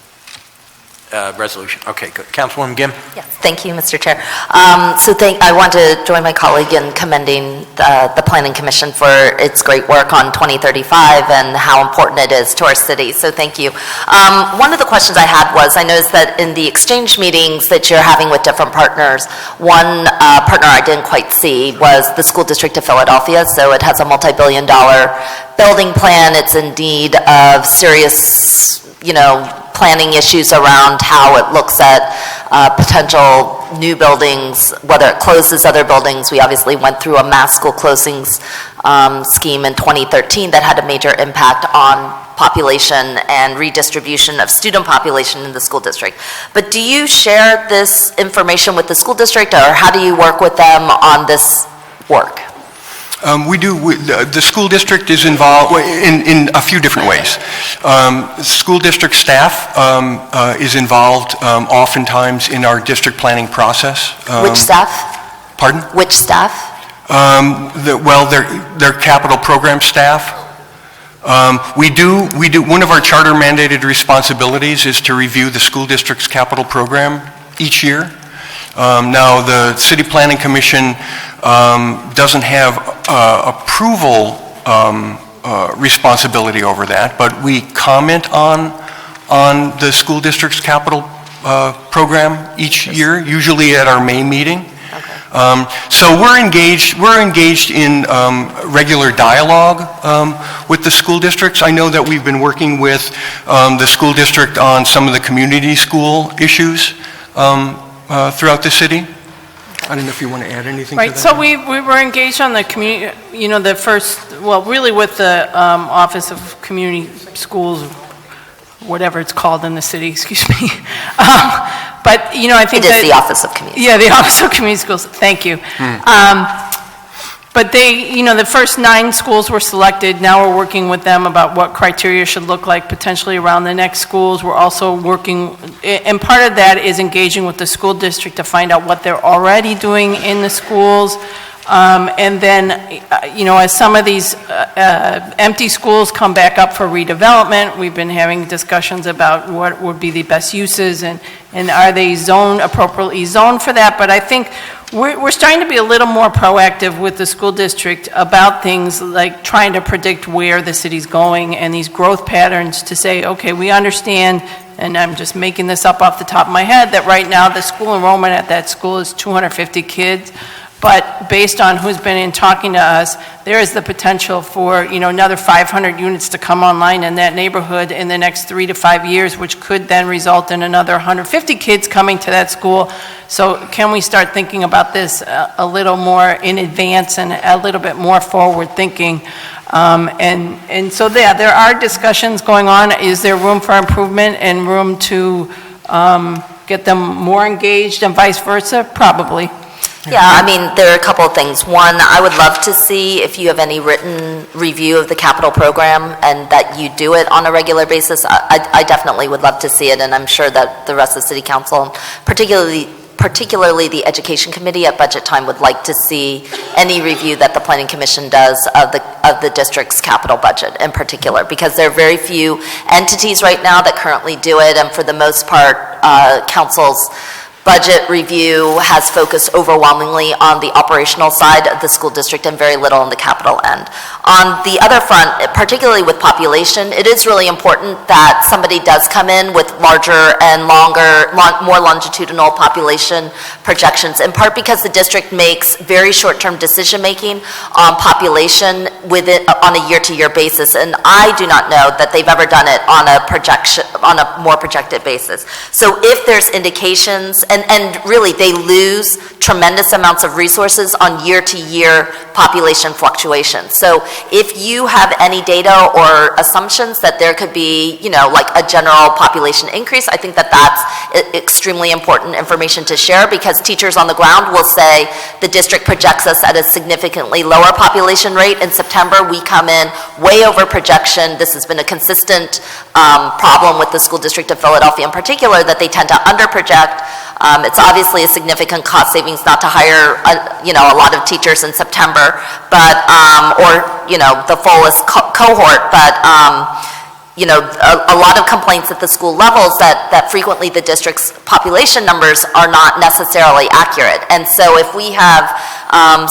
resolution? Okay, good. Councilwoman Gim? Yes, thank you, Mr. Chair. I want to join my colleague in commending the Planning Commission for its great work on 2035 and how important it is to our city, so thank you. One of the questions I had was, I noticed that in the exchange meetings that you're having with different partners, one partner I didn't quite see was the School District of Philadelphia, so it has a multi-billion-dollar building plan. It's in need of serious, planning issues around how it looks at potential new buildings, whether it closes other buildings. We obviously went through a mass school closings scheme in 2013 that had a major impact on population and redistribution of student population in the school district. But do you share this information with the school district, or how do you work with them on this work? We do. The school district is involved in a few different ways. School district staff is involved oftentimes in our district planning process. Which staff? Pardon? Which staff? They're capital program staff. We do. One of our charter mandated responsibilities is to review the school district's capital program each year. Now, the City Planning Commission doesn't have approval responsibility over that, but we comment on the school district's capital program each year, usually at our May meeting. Okay. So we're engaged in regular dialogue with the school districts. I know that we've been working with the school district on some of the community school issues throughout the city. I don't know if you want to add anything to that. Right, so we were engaged on the community, really with the Office of Community Schools, whatever it's called in the city, excuse me. But, I think it is the Office of Community. Yeah, the Office of Community Schools, thank you. But they, the first 9 schools were selected. Now we're working with them about what criteria should look like potentially around the next schools. We're also working, and part of that is engaging with the school district to find out what they're already doing in the schools. And then, as some of these empty schools come back up for redevelopment, we've been having discussions about what would be the best uses and are they appropriately zoned for that. But I think we're starting to be a little more proactive with the school district about things like trying to predict where the city's going and these growth patterns to say, okay, we understand, and I'm just making this up off the top of my head, that right now the school enrollment at that school is 250 kids. but based on who's been in talking to us, there is the potential for, another 500 units to come online in that neighborhood in the next 3 to 5 years, which could then result in another 150 kids coming to that school. So can we start thinking about this a little more in advance and a little bit more forward thinking? And so there are discussions going on. Is there room for improvement and room to get them more engaged and vice versa? Probably. Yeah, I mean, there are a couple of things. One, I would love to see if you have any written review of the capital program and that you do it on a regular basis. I definitely would love to see it, and I'm sure that the rest of the city council, particularly the education committee at budget time, would like to see any review that the planning commission does of the district's capital budget in particular, because there are very few entities right now that currently do it, and for the most part, council's budget review has focused overwhelmingly on the operational side of the school district and very little on the capital end. On the other front, particularly with population, it is really important that somebody does come in with larger and more longitudinal population projections, in part because the district makes very short-term decision-making on population on a year-to-year basis, and I do not know that they've ever done it on a more projected basis. So if there's indications, and really they lose tremendous amounts of resources on year-to-year population fluctuations. So if you have any data or assumptions that there could be, like a general population increase, I think that that's extremely important information to share, because teachers on the ground will say the district projects us at a significantly lower population rate. In September, we come in way over projection. This has been a consistent problem with the school district of Philadelphia in particular, that they tend to under-project. It's obviously a significant cost savings not to hire, a lot of teachers in September, but, or, the fullest cohort, but, a lot of complaints at the school levels that frequently the district's population numbers are not necessarily accurate. And so if we have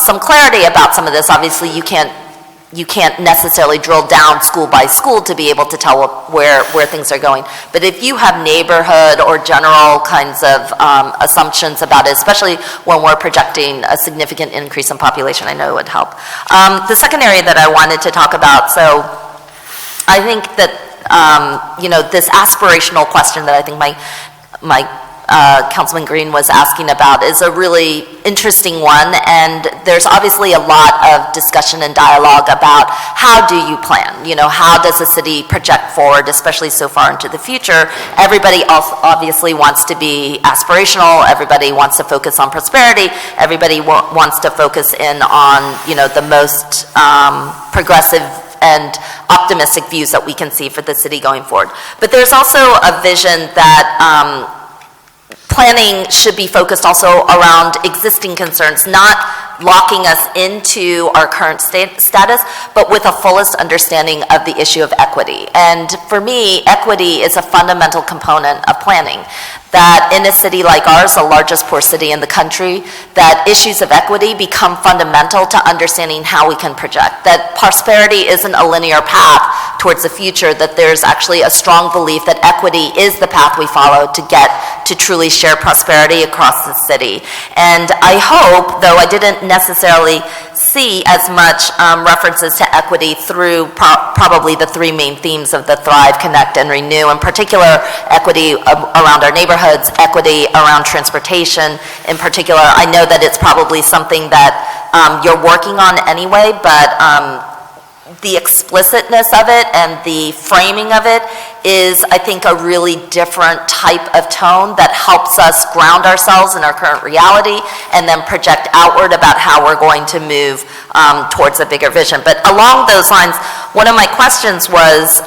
some clarity about some of this, obviously you can't necessarily drill down school by school to be able to tell where things are going. But if you have neighborhood or general kinds of assumptions about it, especially when we're projecting a significant increase in population, I know it would help. The second area that I wanted to talk about, so I think that, this aspirational question that I think my Councilman Green was asking about is a really interesting one, and there's obviously a lot of discussion and dialogue about how do you plan, how does a city project forward, especially so far into the future. Everybody also obviously wants to be aspirational, everybody wants to focus on prosperity, everybody wants to focus in on, the most progressive and optimistic views that we can see for the city going forward. But there's also a vision that planning should be focused also around existing concerns, not locking us into our current status, but with a fullest understanding of the issue of equity. And for me, equity is a fundamental component of planning. That in a city like ours, the largest poor city in the country, that issues of equity become fundamental to understanding how we can project. That prosperity isn't a linear path towards the future, that there's actually a strong belief that equity is the path we follow to get to truly share prosperity across the city. And I hope, though I didn't necessarily see as much references to equity through probably the three main themes of the Thrive, Connect, and Renew, in particular equity around our neighborhoods, equity around transportation in particular. I know that it's probably something that you're working on anyway, but the explicitness of it and the framing of it is, I think, a really different type of tone that helps us ground ourselves in our current reality and then project outward about how we're going to move towards a bigger vision. But along those lines, one of my questions was,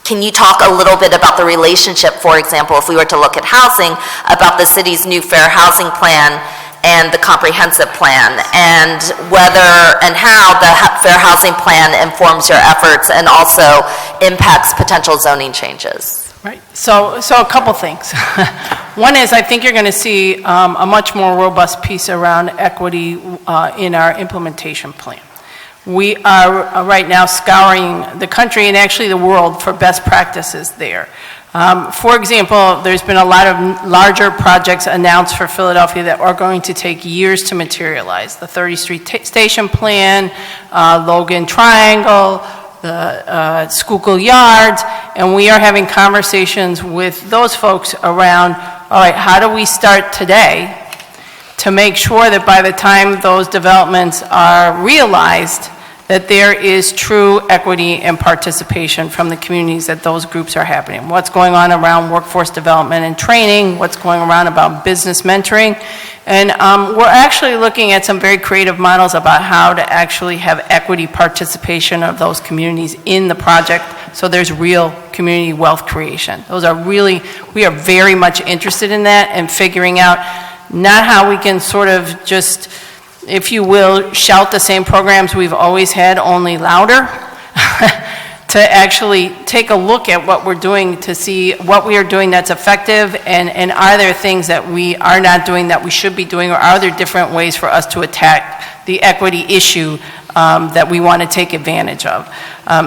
can you talk a little bit about the relationship, for example, if we were to look at housing, about the city's new fair housing plan and the comprehensive plan, and whether and how the fair housing plan informs your efforts and also impacts potential zoning changes? Right. So a couple things. One is, I think you're going to see a much more robust piece around equity in our implementation plan. We are right now scouring the country and actually the world for best practices there. For example, there's been a lot of larger projects announced for Philadelphia that are going to take years to materialize. The 30th Street Station Plan, Logan Triangle, the Schuylkill Yards, and we are having conversations with those folks around, all right, how do we start today to make sure that by the time those developments are realized, that there is true equity and participation from the communities that those groups are happening. What's going on around workforce development and training, what's going around about business mentoring, and we're actually looking at some very creative models about how to actually have equity participation of those communities in the project, so there's real community wealth creation. Those are really, we are very much interested in that and figuring out not how we can sort of just, if you will, shout the same programs we've always had, only louder, to actually take a look at what we're doing to see what we are doing that's effective, and are there things that we are not doing that we should be doing, or are there different ways for us to attack the equity issue that we want to take advantage of.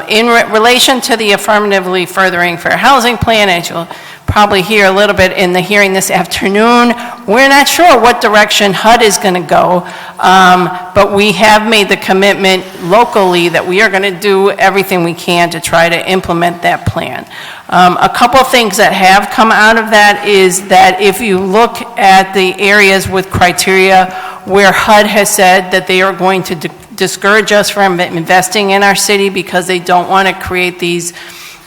In relation to the affirmatively furthering fair housing plan, as you'll probably hear a little bit in the hearing this afternoon, we're not sure what direction HUD is going to go, but we have made the commitment locally that we are going to do everything we can to try to implement that plan. A couple of things that have come out of that is that if you look at the areas with criteria where HUD has said that they are going to discourage us from investing in our city because they don't want to create these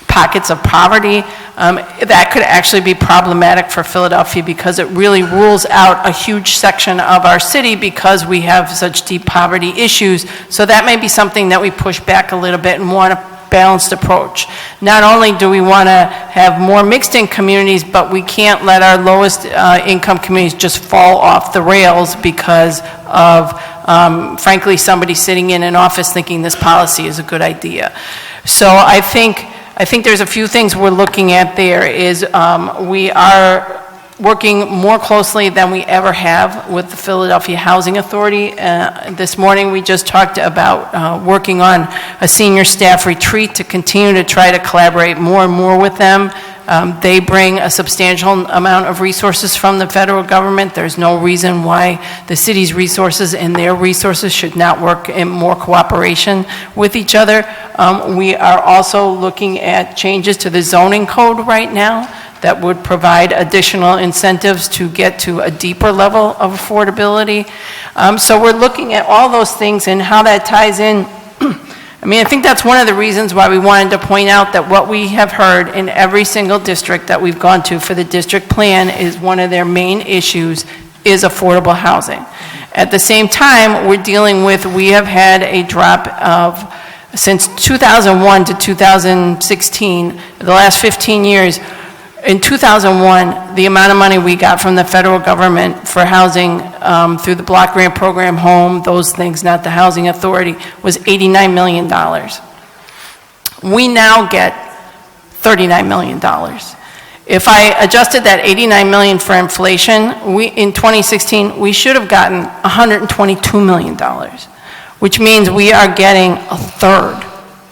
pockets of poverty, that could actually be problematic for Philadelphia because it really rules out a huge section of our city because we have such deep poverty issues. So that may be something that we push back a little bit and want a balanced approach. Not only do we want to have more mixed-in communities, but we can't let our lowest income communities just fall off the rails because of, frankly, somebody sitting in an office thinking this policy is a good idea. So I think there's a few things we're looking at there is we are working more closely than we ever have with the Philadelphia Housing Authority. This morning we just talked about working on a senior staff retreat to continue to try to collaborate more and more with them. They bring a substantial amount of resources from the federal government. There's no reason why the city's resources and their resources should not work in more cooperation with each other. We are also looking at changes to the zoning code right now that would provide additional incentives to get to a deeper level of affordability. So we're looking at all those things and how that ties in. I mean, I think that's one of the reasons why we wanted to point out that what we have heard in every single district that we've gone to for the district plan is one of their main issues is affordable housing. At the same time, we're dealing with, we have had a drop of, since 2001 to 2016, the last 15 years, in 2001, the amount of money we got from the federal government for housing through the block grant program, home, those things, not the housing authority, was $89 million. We now get $39 million. If I adjusted that $89 million for inflation, in 2016, we should have gotten $122 million, which means we are getting a third,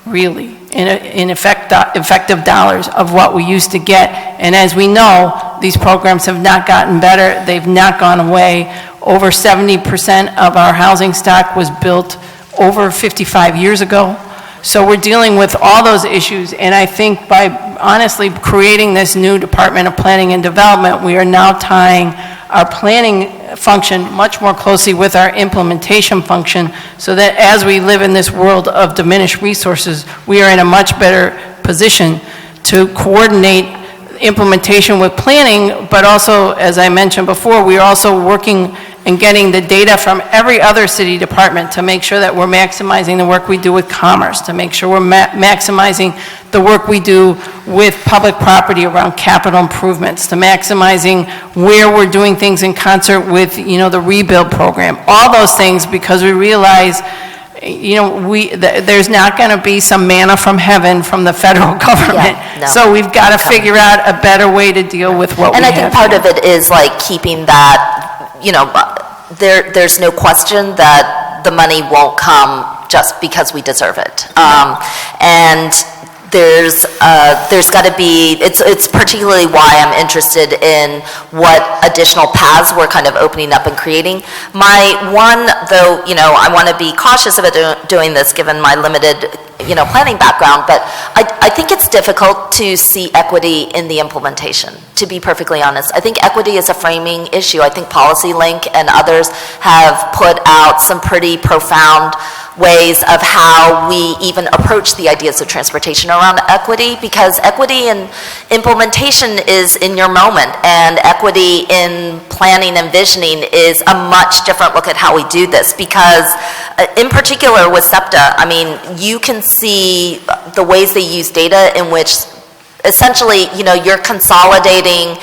really, in effective dollars of what we used to get. And as we know, these programs have not gotten better. They've not gone away. Over 70% of our housing stock was built over 55 years ago. So we're dealing with all those issues. And I think by honestly creating this new Department of Planning and Development, we are now tying our planning function much more closely with our implementation function so that as we live in this world of diminished resources, we are in a much better position to coordinate implementation with planning, but also, as I mentioned before, we are also working and getting the data from every other city department to make sure that we're maximizing the work we do with commerce, to make sure we're maximizing the work we do with public property around capital improvements, to maximizing where we're doing things in concert with, the rebuild program. All those things, because we realize, there's not going to be some manna from heaven from the federal government. Yeah, no. So we've got to figure out a better way to deal with what we have. And I think part of it is like keeping that, there's no question that the money won't come just because we deserve it. And there's got to be, it's particularly why I'm interested in what additional paths we're kind of opening up and creating. My one, though, I want to be cautious about doing this given my limited, planning background, but I think it's difficult to see equity in the implementation, to be perfectly honest. I think equity is a framing issue. I think PolicyLink and others have put out some pretty profound ways of how we even approach the ideas of transportation around equity, because equity in implementation is in your moment, and equity in planning and visioning is a much different look at how we do this, because in particular with SEPTA, you can see the ways they use data in which essentially, you're consolidating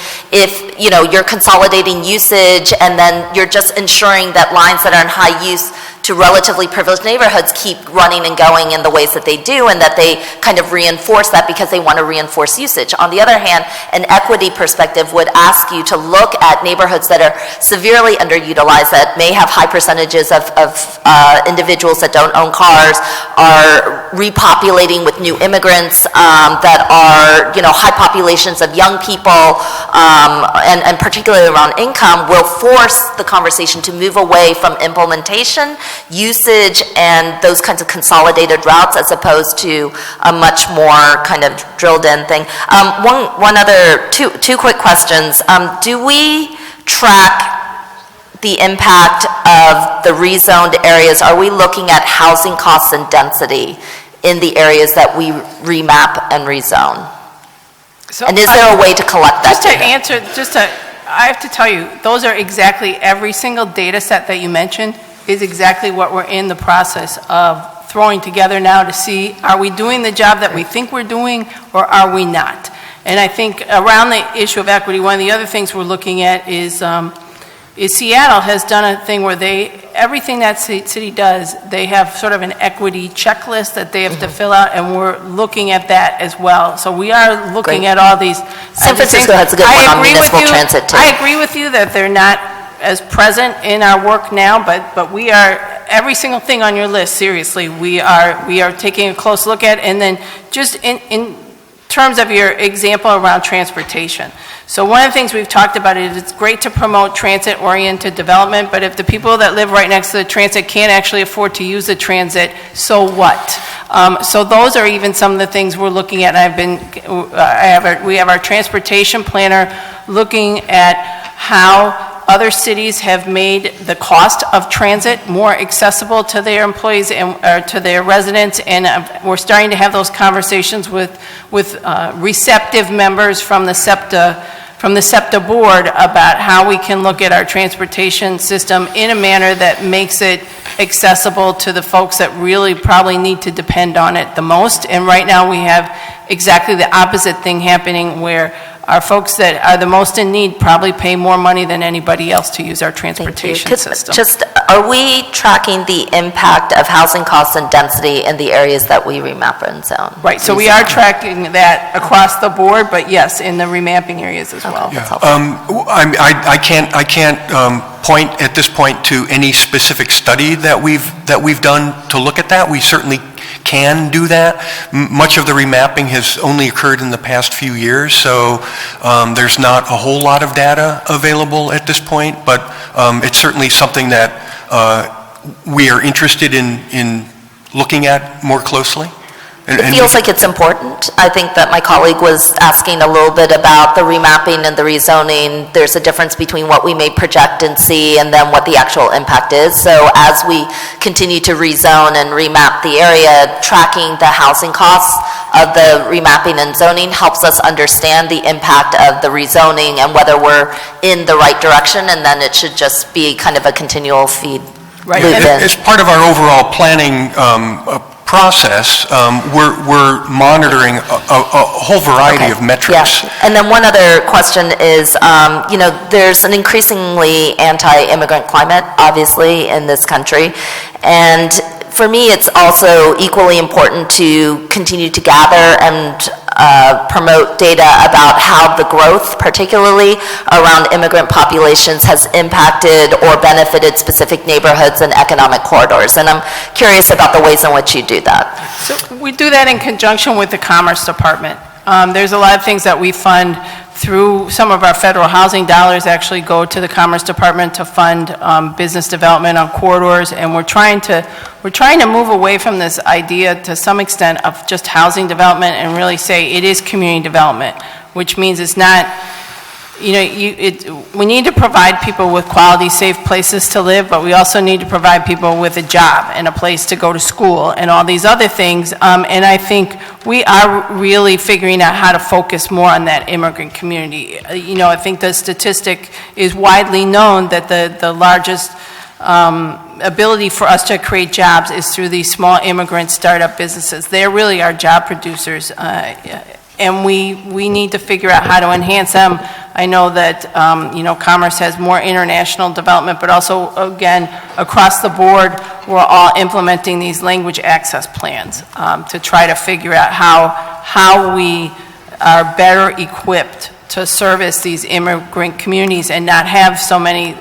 you're consolidating usage, and then you're just ensuring that lines that are in high use to relatively privileged neighborhoods keep running and going in the ways that they do, and that they kind of reinforce that because they want to reinforce usage. On the other hand, an equity perspective would ask you to look at neighborhoods that are severely underutilized, that may have high percentages of individuals that don't own cars, are repopulating with new immigrants, that are, high populations of young people, and particularly around income, will force the conversation to move away from implementation, usage, and those kinds of consolidated routes, as opposed to a much more kind of drilled in thing. Two quick questions. Do we track the impact of the rezoned areas? Are we looking at housing costs and density in the areas that we remap and rezone? So and is there a way to collect that data? I have to tell you, those are exactly, every single data set that you mentioned is exactly what we're in the process of throwing together now to see, are we doing the job that we think we're doing, or are we not? And I think around the issue of equity, one of the other things we're looking at is Seattle has done a thing where everything that city does, they have sort of an equity checklist that they have to fill out, and we're looking at that as well. So we are looking at all these. San Francisco has a good one on municipal transit too. I agree with you that they're not as present in our work now, but we are, every single thing on your list, seriously, we are taking a close look at, and then just in terms of your example around transportation. So one of the things we've talked about is it's great to promote transit-oriented development, but if the people that live right next to the transit can't actually afford to use the transit, so what? So those are even some of the things we're looking at. We have our transportation planner looking at how other cities have made the cost of transit more accessible to their employees and to their residents, and we're starting to have those conversations with receptive members from the SEPTA board about how we can look at our transportation system in a manner that makes it accessible to the folks that really probably need to depend on it the most. And right now we have exactly the opposite thing happening, where our folks that are the most in need probably pay more money than anybody else to use our transportation system. Just, are we tracking the impact of housing costs and density in the areas that we remap and zone? Right, so we are tracking that across the board, but yes, in the remapping areas as well. Yeah. I can't point at this point to any specific study that we've done to look at that. We certainly can do that. Much of the remapping has only occurred in the past few years, so there's not a whole lot of data available at this point, but it's certainly something that we are interested in looking at more closely. It feels like it's important. I think that my colleague was asking a little bit about the remapping and the rezoning. There's a difference between what we may project and see and then what the actual impact is. So as we continue to rezone and remap the area, tracking the housing costs of the remapping and zoning helps us understand the impact of the rezoning and whether we're in the right direction, and then it should just be kind of a continual feed. Right. As part of our overall planning process, we're monitoring a whole variety of metrics. Yeah. And then one other question is, there's an increasingly anti-immigrant climate, obviously, in this country. And for me, it's also equally important to continue to gather and promote data about how the growth, particularly around immigrant populations, has impacted or benefited specific neighborhoods and economic corridors. And I'm curious about the ways in which you do that. So we do that in conjunction with the Commerce Department. There's a lot of things that we fund through some of our federal housing dollars actually go to the Commerce Department to fund business development on corridors, and we're trying to move away from this idea to some extent of just housing development and really say it is community development, which means it's not, you know, we need to provide people with quality, safe places to live, but we also need to provide people with a job and a place to go to school and all these other things. And I think we are really figuring out how to focus more on that immigrant community. You know, I think the statistic is widely known that the largest ability for us to create jobs is through these small immigrant startup businesses. They're really our job producers. And we need to figure out how to enhance them. I know that, you know, Commerce has more international development, but also, again, across the board, we're all implementing these language access plans to try to figure out how we are better equipped to service these immigrant communities and not have so many,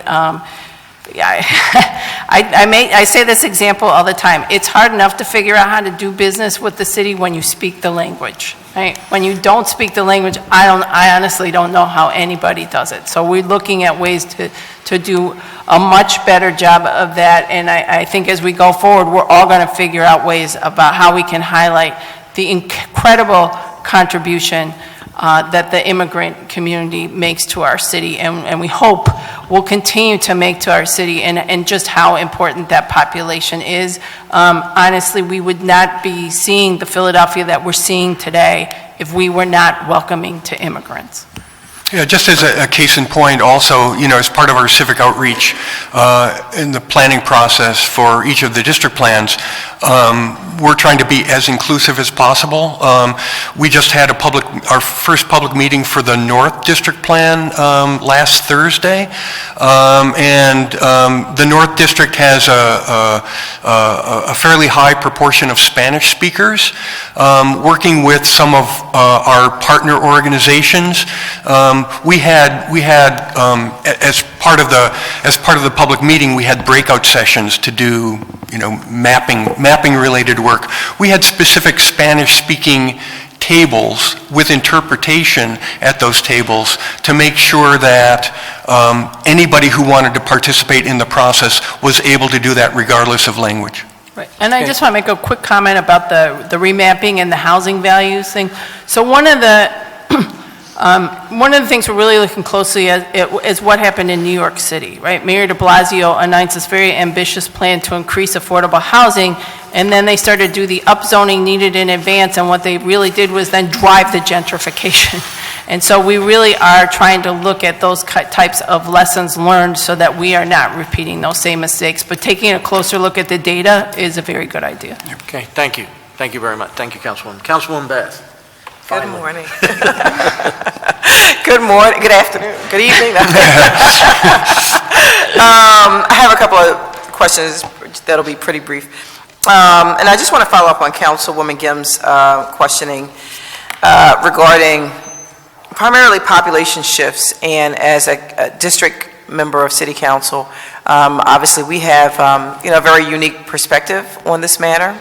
I say this example all the time. It's hard enough to figure out how to do business with the city when you speak the language, right? When you don't speak the language, I honestly don't know how anybody does it. So we're looking at ways to do a much better job of that. And I think as we go forward, we're all going to figure out ways about how we can highlight the incredible contribution that the immigrant community makes to our city, and we hope will continue to make to our city, and just how important that population is. Honestly, we would not be seeing the Philadelphia that we're seeing today if we were not welcoming to immigrants. Yeah, just as a case in point also, you know, as part of our civic outreach in the planning process for each of the district plans, we're trying to be as inclusive as possible. We just had our first public meeting for the North District Plan last Thursday, and the North District has a fairly high proportion of Spanish speakers. Working with some of our partner organizations, we had as part of the public meeting, we had breakout sessions to do, you know, mapping related work. We had specific Spanish speaking tables with interpretation at those tables to make sure that anybody who wanted to participate in the process was able to do that regardless of language. Right. And I just want to make a quick comment about the remapping and the housing values thing. So one of the things we're really looking closely at is what happened in New York City, right? Mayor de Blasio announced this very ambitious plan to increase affordable housing, and then they started to do the upzoning needed in advance, and what they really did was then drive the gentrification. And so we really are trying to look at those types of lessons learned so that we are not repeating those same mistakes. But taking a closer look at the data is a very good idea. Okay, thank you. Thank you very much. Thank you, Councilwoman. Councilwoman Bass. Good morning. Good morning, good afternoon, good evening. I have a couple of questions that'll be pretty brief. And I just want to follow up on Councilwoman Gimm's questioning regarding primarily population shifts. And as a district member of City Council, obviously we have a very unique perspective on this matter.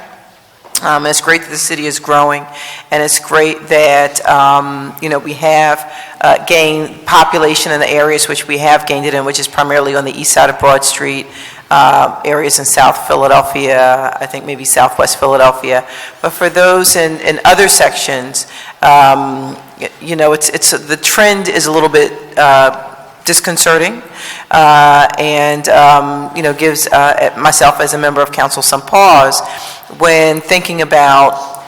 And it's great that the city is growing, and it's great that, we have gained population in the areas which we have gained it in, which is primarily on the east side of Broad Street, areas in South Philadelphia, I think maybe Southwest Philadelphia. But for those in other sections, the trend is a little bit disconcerting, and gives myself as a member of council some pause when thinking about,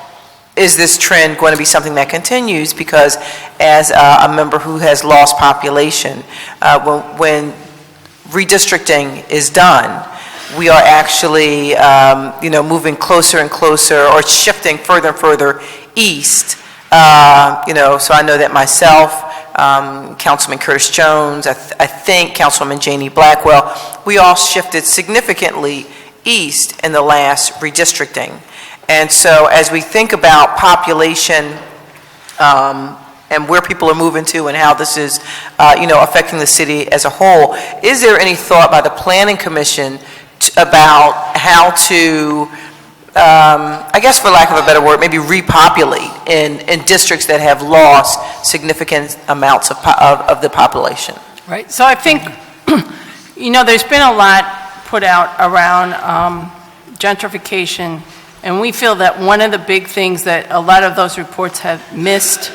is this trend going to be something that continues? Because as a member who has lost population, when redistricting is done, we are actually moving closer and closer, or shifting further and further east. So I know that myself, Councilman Curtis Jones, I think Councilwoman Janie Blackwell, we all shifted significantly east in the last redistricting. And so as we think about population and where people are moving to and how this is, affecting the city as a whole, is there any thought by the Planning Commission about how to, I guess for lack of a better word, maybe repopulate in districts that have lost significant amounts of the population? Right, so I think, there's been a lot put out around gentrification, and we feel that one of the big things that a lot of those reports have missed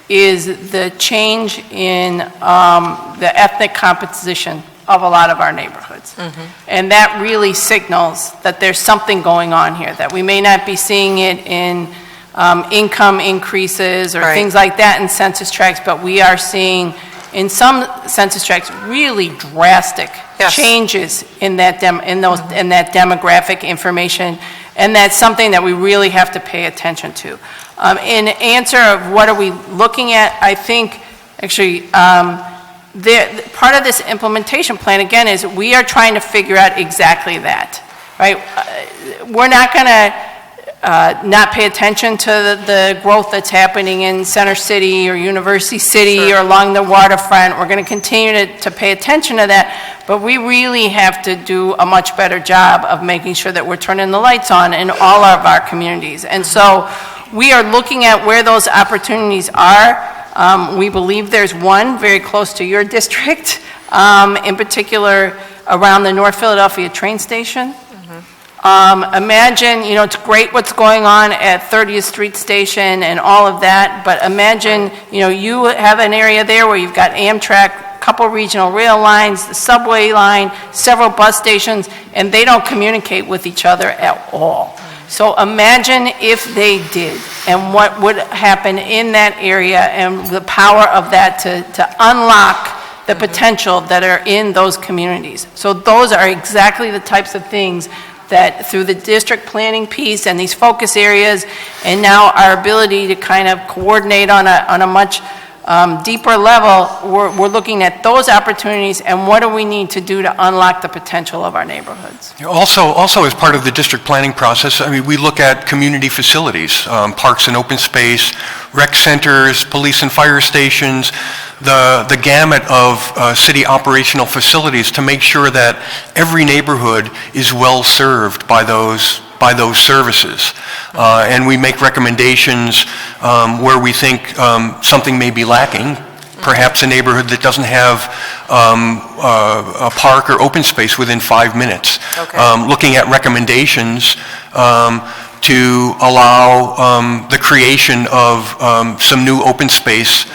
is the change in the ethnic composition of a lot of our neighborhoods. And that really signals that there's something going on here, that we may not be seeing it in income increases or things like that in census tracts, but we are seeing in some census tracts really drastic changes in that in that demographic information, and that's something that we really have to pay attention to. In answer of what are we looking at, I think actually part of this implementation plan again is we are trying to figure out exactly that, right? We're not going to not pay attention to the growth that's happening in Center City or University City or along the waterfront. We're going to continue to pay attention to that, but we really have to do a much better job of making sure that we're turning the lights on in all of our communities. And so we are looking at where those opportunities are. We believe there's one very close to your district, in particular around the North Philadelphia train station. Imagine, it's great what's going on at 30th Street Station and all of that, but imagine, you have an area there where you've got Amtrak, a couple regional rail lines, the subway line, several bus stations, and they don't communicate with each other at all. So imagine if they did, and what would happen in that area, and the power of that to unlock the potential that are in those communities. So those are exactly the types of things that through the district planning piece and these focus areas, and now our ability to kind of coordinate on a much deeper level, we're looking at those opportunities and what do we need to do to unlock the potential of our neighborhoods. Also as part of the district planning process, we look at community facilities, parks and open space, rec centers, police and fire stations, the gamut of city operational facilities to make sure that every neighborhood is well served by those services. And we make recommendations where we think something may be lacking, perhaps a neighborhood that doesn't have a park or open space within 5 minutes. Looking at recommendations to allow the creation of some new open space,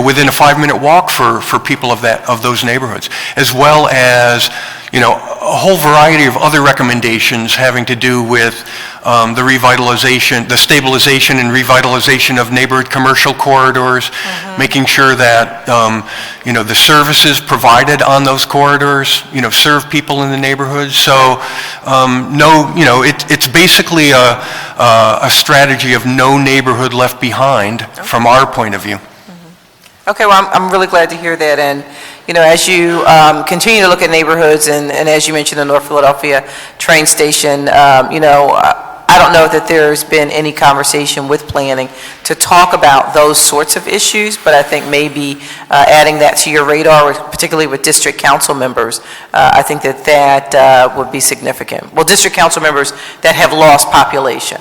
within a 5-minute walk for people of those neighborhoods, as well as, a whole variety of other recommendations having to do with the revitalization, the stabilization and revitalization of neighborhood commercial corridors, making sure that, the services provided on those corridors, serve people in the neighborhoods. So, it's basically a strategy of no neighborhood left behind from our point of view. Okay, well, I'm really glad to hear that. And, as you continue to look at neighborhoods, and as you mentioned the North Philadelphia train station, I don't know that there's been any conversation with planning to talk about those sorts of issues, but I think maybe adding that to your radar, particularly with district council members, I think that would be significant. Well, district council members that have lost population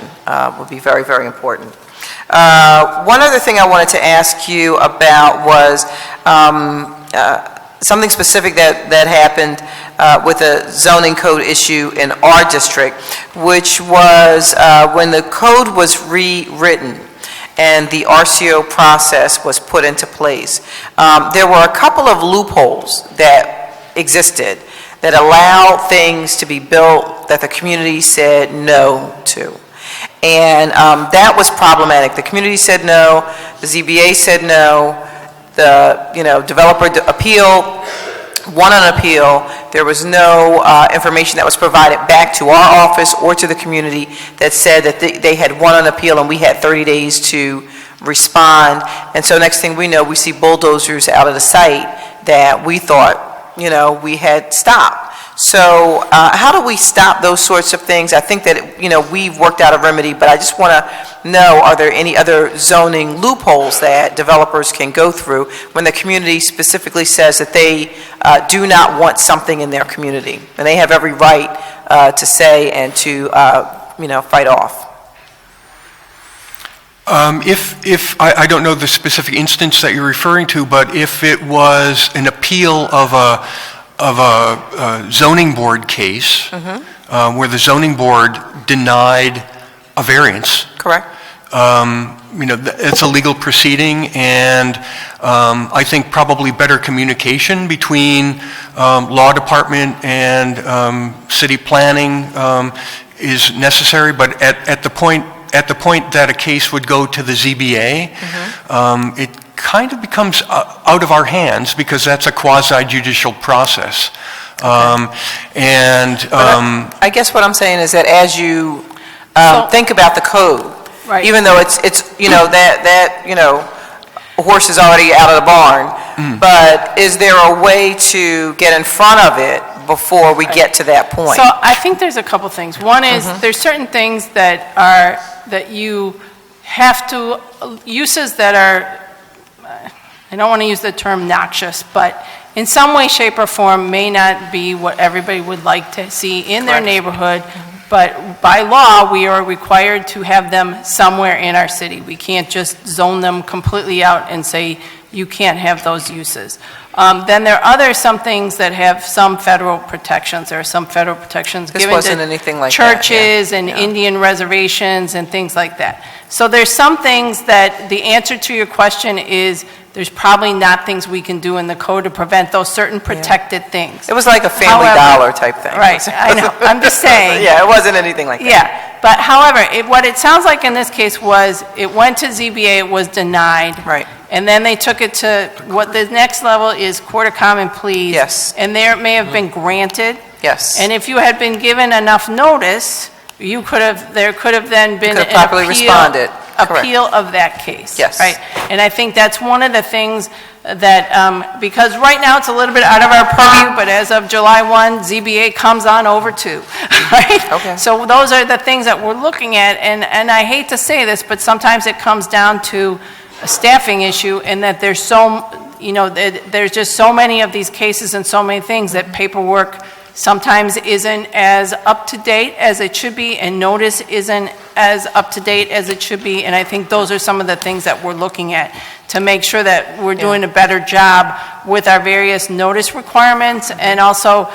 would be very, very important. One other thing I wanted to ask you about was something specific that happened with a zoning code issue in our district, which was when the code was rewritten and the RCO process was put into place. There were a couple of loopholes that existed that allowed things to be built that the community said no to. And that was problematic. The community said no, the ZBA said no, the developer appeal, won an appeal. There was no information that was provided back to our office or to the community that said that they had won an appeal and we had 30 days to respond. And so next thing we know, we see bulldozers out of the site that we thought, we had stopped. So how do we stop those sorts of things? I think that, we've worked out a remedy, but I just want to know, are there any other zoning loopholes that developers can go through when the community specifically says that they do not want something in their community? And they have every right to say and to, fight off. I don't know the specific instance that you're referring to, but if it was an appeal of a zoning board case, where the zoning board denied a variance. Correct. It's a legal proceeding, and I think probably better communication between law department and city planning is necessary, but at the point that a case would go to the ZBA, it kind of becomes out of our hands because that's a quasi-judicial process. I guess what I'm saying is that as you think about the code, Right. even though it's a horse is already out of the barn, but is there a way to get in front of it before we get to that point? So I think there's a couple things. One is there's certain things that you have to, uses that are, I don't want to use the term noxious, but in some way, shape, or form may not be what everybody would like to see in their neighborhood, but by law, we are required to have them somewhere in our city. We can't just zone them completely out and say, you can't have those uses. Then there are some things that have some federal protections. There are some federal protections This given wasn't to anything like that, churches and Indian reservations and things like that. So there's some things that the answer to your question is there's probably not things we can do in the code to prevent those certain protected things. It was like a Family Dollar type thing. Right, I know, I'm just saying. Yeah, it wasn't anything like that. Yeah, but however, what it sounds like in this case was, it went to ZBA, it was denied. Right. And then they took it to, what the next level is Court of Common Pleas. Yes. And there it may have been granted. Yes. And if you had been given enough notice, there could have then been could have an properly responded. Correct. appeal of that case. Yes. Right? And I think that's one of the things that, because right now it's a little bit out of our purview, but as of July 1, ZBA comes on over too, right? Okay. So those are the things that we're looking at, and I hate to say this, but sometimes it comes down to a staffing issue, and that there's there's just so many of these cases and so many things that paperwork sometimes isn't as up-to-date as it should be, and notice isn't as up-to-date as it should be, and I think those are some of the things that we're looking at to make sure that we're doing a better job with our various notice requirements, and also,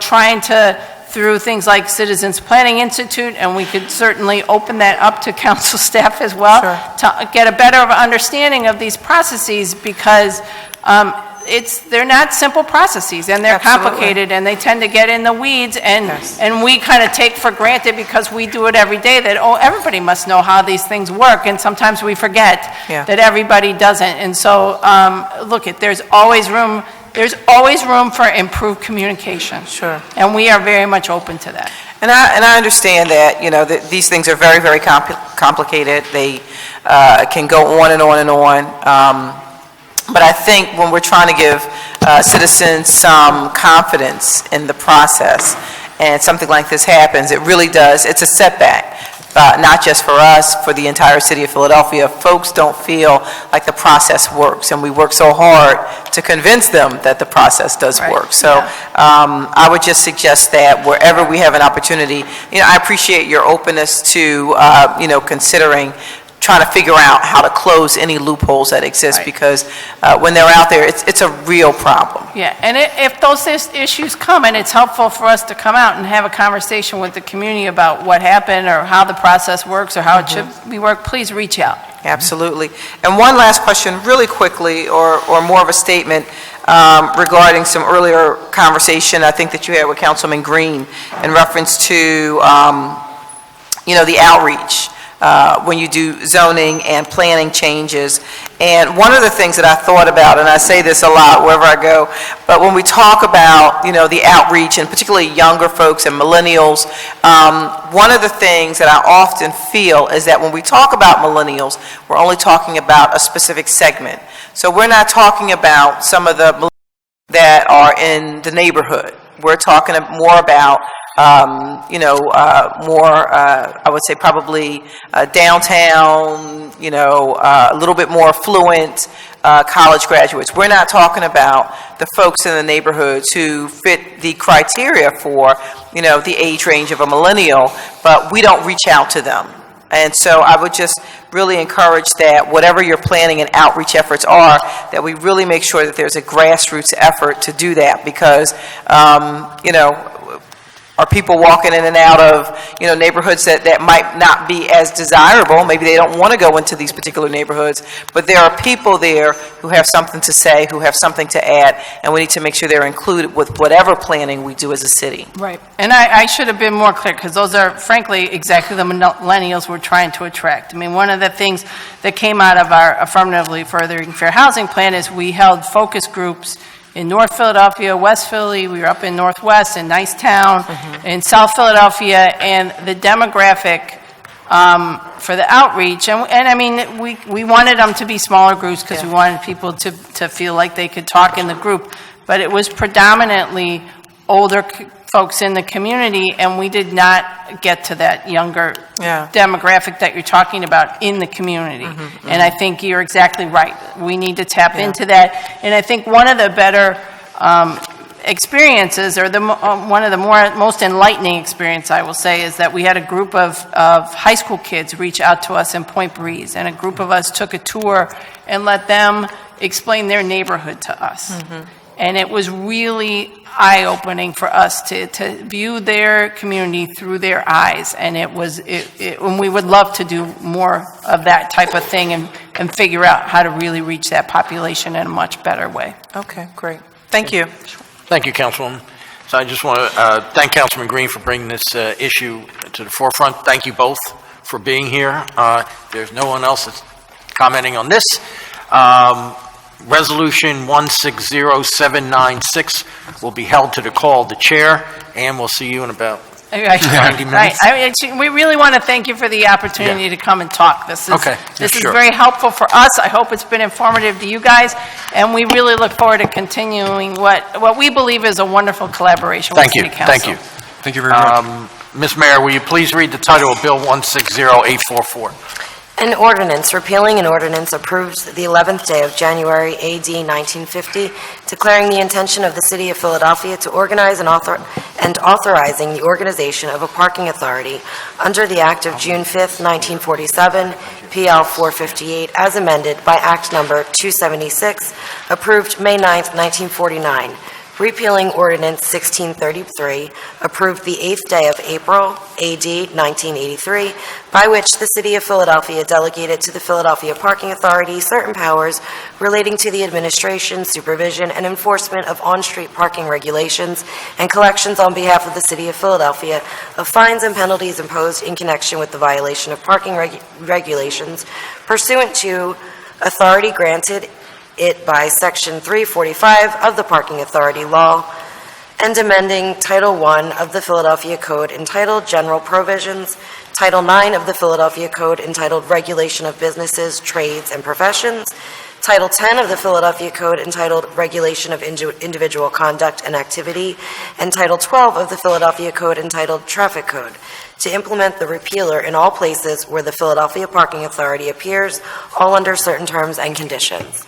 trying to, through things like Citizens Planning Institute, and we could certainly open that up to council staff as well, to get a better understanding of these processes, because they're not simple processes, and they're Absolutely. complicated, and they tend to get in the weeds, and we kind of take for granted, because we do it every day, that, everybody must know how these things work, and sometimes we forget that everybody doesn't. And so, there's always room for improved communication. Sure. And we are very much open to that. And I understand that, that these things are very, very complicated. They can go on and on and on. But I think when we're trying to give citizens some confidence in the process, and something like this happens, it really does, it's a setback. Not just for us, for the entire city of Philadelphia. Folks don't feel like the process works, and we work so hard to convince them that the process does work. So I would just suggest that wherever we have an opportunity, I appreciate your openness to, considering trying to figure out how to close any loopholes that exist, because when they're out there, it's a real problem. Yeah, and if those issues come, and it's helpful for us to come out and have a conversation with the community about what happened, or how the process works, or how it should be worked, please reach out. Absolutely. And one last question, really quickly, or more of a statement, regarding some earlier conversation I think that you had with Councilman Green in reference to, the outreach. When you do zoning and planning changes. And one of the things that I thought about, and I say this a lot wherever I go, but when we talk about, the outreach, and particularly younger folks and millennials, one of the things that I often feel is that when we talk about millennials, we're only talking about a specific segment. So we're not talking about some of the millennials that are in the neighborhood. We're talking more about, I would say probably downtown, a little bit more affluent college graduates. We're not talking about the folks in the neighborhoods who fit the criteria for, the age range of a millennial, but we don't reach out to them. And so I would just really encourage that whatever your planning and outreach efforts are, that we really make sure that there's a grassroots effort to do that, because, are people walking in and out of, neighborhoods that might not be as desirable? Maybe they don't want to go into these particular neighborhoods, but there are people there who have something to say, who have something to add, and we need to make sure they're included with whatever planning we do as a city. Right. And I should have been more clear, because those are, frankly, exactly the millennials we're trying to attract. I mean, one of the things that came out of our affirmatively furthering fair housing plan is we held focus groups in North Philadelphia, West Philly, we were up in Northwest, in Nicetown, in South Philadelphia, and the demographic for the outreach, and I mean, we wanted them to be smaller groups because we wanted people to feel like they could talk in the group, but it was predominantly older folks in the community, and we did not get to that younger demographic that you're talking about in the community. And I think you're exactly right. We need to tap into that. And I think one of the better experiences, or one of the most enlightening experience, I will say, is that we had a group of high school kids reach out to us in Point Breeze, and a group of us took a tour and let them explain their neighborhood to us. And it was really eye-opening for us to view their community through their eyes. And and we would love to do more of that type of thing and figure out how to really reach that population in a much better way. Okay, great. Thank you. Thank you, Councilwoman. So I just want to thank Councilman Green for bringing this issue to the forefront. Thank you both for being here. There's no one else that's commenting on this. Resolution 160796 will be held to the call of the chair, and we'll see you in about 90 minutes. We really want to thank you for the opportunity to come and talk. This is sure. very helpful for us. I hope it's been informative to you guys, and we really look forward to continuing what we believe is a wonderful collaboration with City Council. Thank you. Thank you very much. Ms. Mayor, will you please read the title of Bill 160844? An ordinance repealing an ordinance approved the 11th day of January, AD 1950, declaring the intention of the City of Philadelphia to organize and authorizing the organization of a parking authority under the Act of June 5th, 1947, PL 458, as amended by Act Number 276, approved May 9th, 1949. Repealing Ordinance 1633, approved the 8th day of April, AD 1983, by which the City of Philadelphia delegated to the Philadelphia Parking Authority certain powers relating to the administration, supervision, and enforcement of on-street parking regulations and collections on behalf of the City of Philadelphia of fines and penalties imposed in connection with the violation of parking regulations pursuant to authority granted it by Section 345 of the Parking Authority Law, and amending Title I of the Philadelphia Code entitled General Provisions, Title IX of the Philadelphia Code entitled Regulation of Businesses, Trades, and Professions, Title 10 of the Philadelphia Code entitled Regulation of Individual Conduct and Activity, and Title 12 of the Philadelphia Code entitled Traffic Code, to implement the repealer in all places where the Philadelphia Parking Authority appears, all under certain terms and conditions.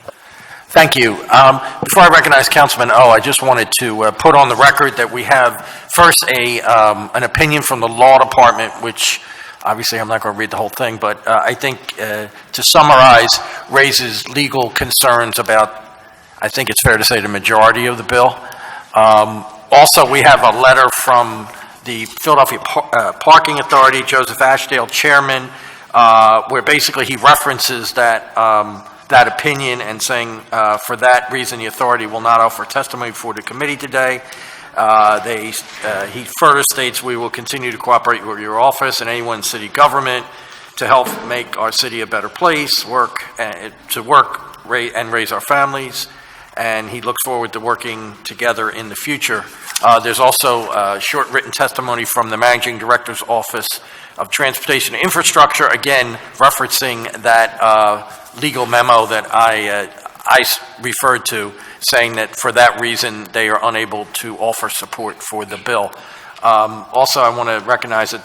Thank you. Before I recognize Councilman O, I just wanted to put on the record that we have first an opinion from the Law Department, which obviously I'm not going to read the whole thing, but I think to summarize, raises legal concerns about, I think it's fair to say, the majority of the bill. Also, we have a letter from the Philadelphia Parking Authority, Joseph Ashdale, Chairman, where basically he references that opinion and saying, for that reason, the authority will not offer testimony before the committee today. He further states, we will continue to cooperate with your office and anyone in city government to help make our city a better place, and raise our families, and he looks forward to working together in the future. There's also a short written testimony from the Managing Director's Office of Transportation and Infrastructure, again, referencing that legal memo that referred to, saying that for that reason, they are unable to offer support for the bill. Also, I want to recognize that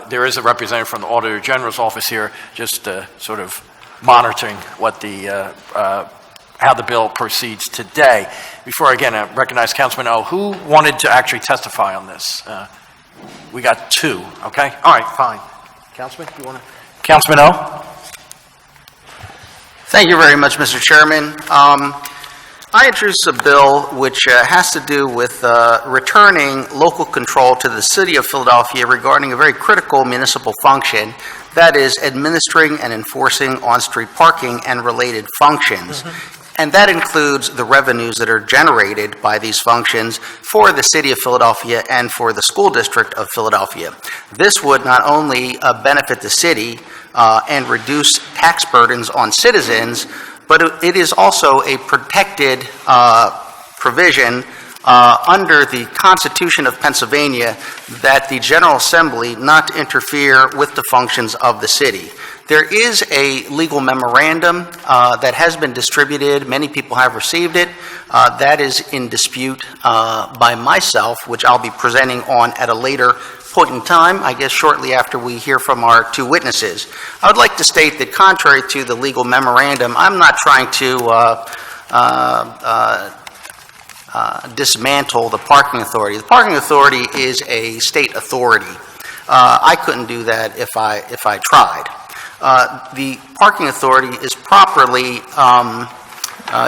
there is a representative from the Auditor General's office here, just sort of monitoring what how the bill proceeds today. Before, again, I recognize Councilman O. Who wanted to actually testify on this? We got two, okay? All right, fine. Councilman, you want to? Councilman O? Thank you very much, Mr. Chairman. I introduced a bill which has to do with returning local control to the City of Philadelphia regarding a very critical municipal function, that is administering and enforcing on-street parking and related functions. And that includes the revenues that are generated by these functions for the City of Philadelphia and for the School District of Philadelphia. This would not only benefit the city and reduce tax burdens on citizens, but it is also a protected provision under the Constitution of Pennsylvania that the General Assembly not interfere with the functions of the city. There is a legal memorandum that has been distributed. Many people have received it. That is in dispute by myself, which I'll be presenting on at a later point in time, I guess shortly after we hear from our two witnesses. I would like to state that contrary to the legal memorandum, I'm not trying to dismantle the parking authority. The parking authority is a state authority. I couldn't do that if I tried. The parking authority is properly,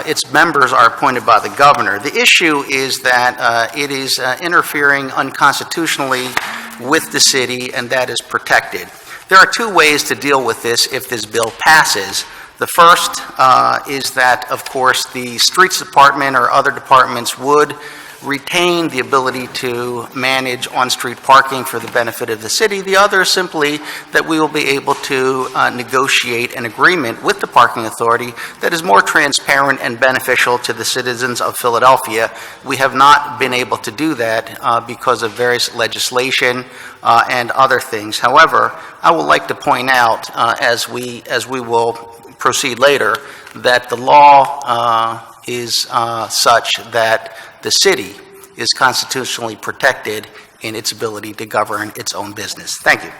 its members are appointed by the governor. The issue is that it is interfering unconstitutionally with the city, and that is protected. There are two ways to deal with this if this bill passes. The first is that, of course, the Streets Department or other departments would retain the ability to manage on-street parking for the benefit of the city. The other is simply that we will be able to negotiate an agreement with the parking authority that is more transparent and beneficial to the citizens of Philadelphia. We have not been able to do that because of various legislation and other things. However, I would like to point out, as we will proceed later, that the law is such that the city is constitutionally protected in its ability to govern its own business. Thank you.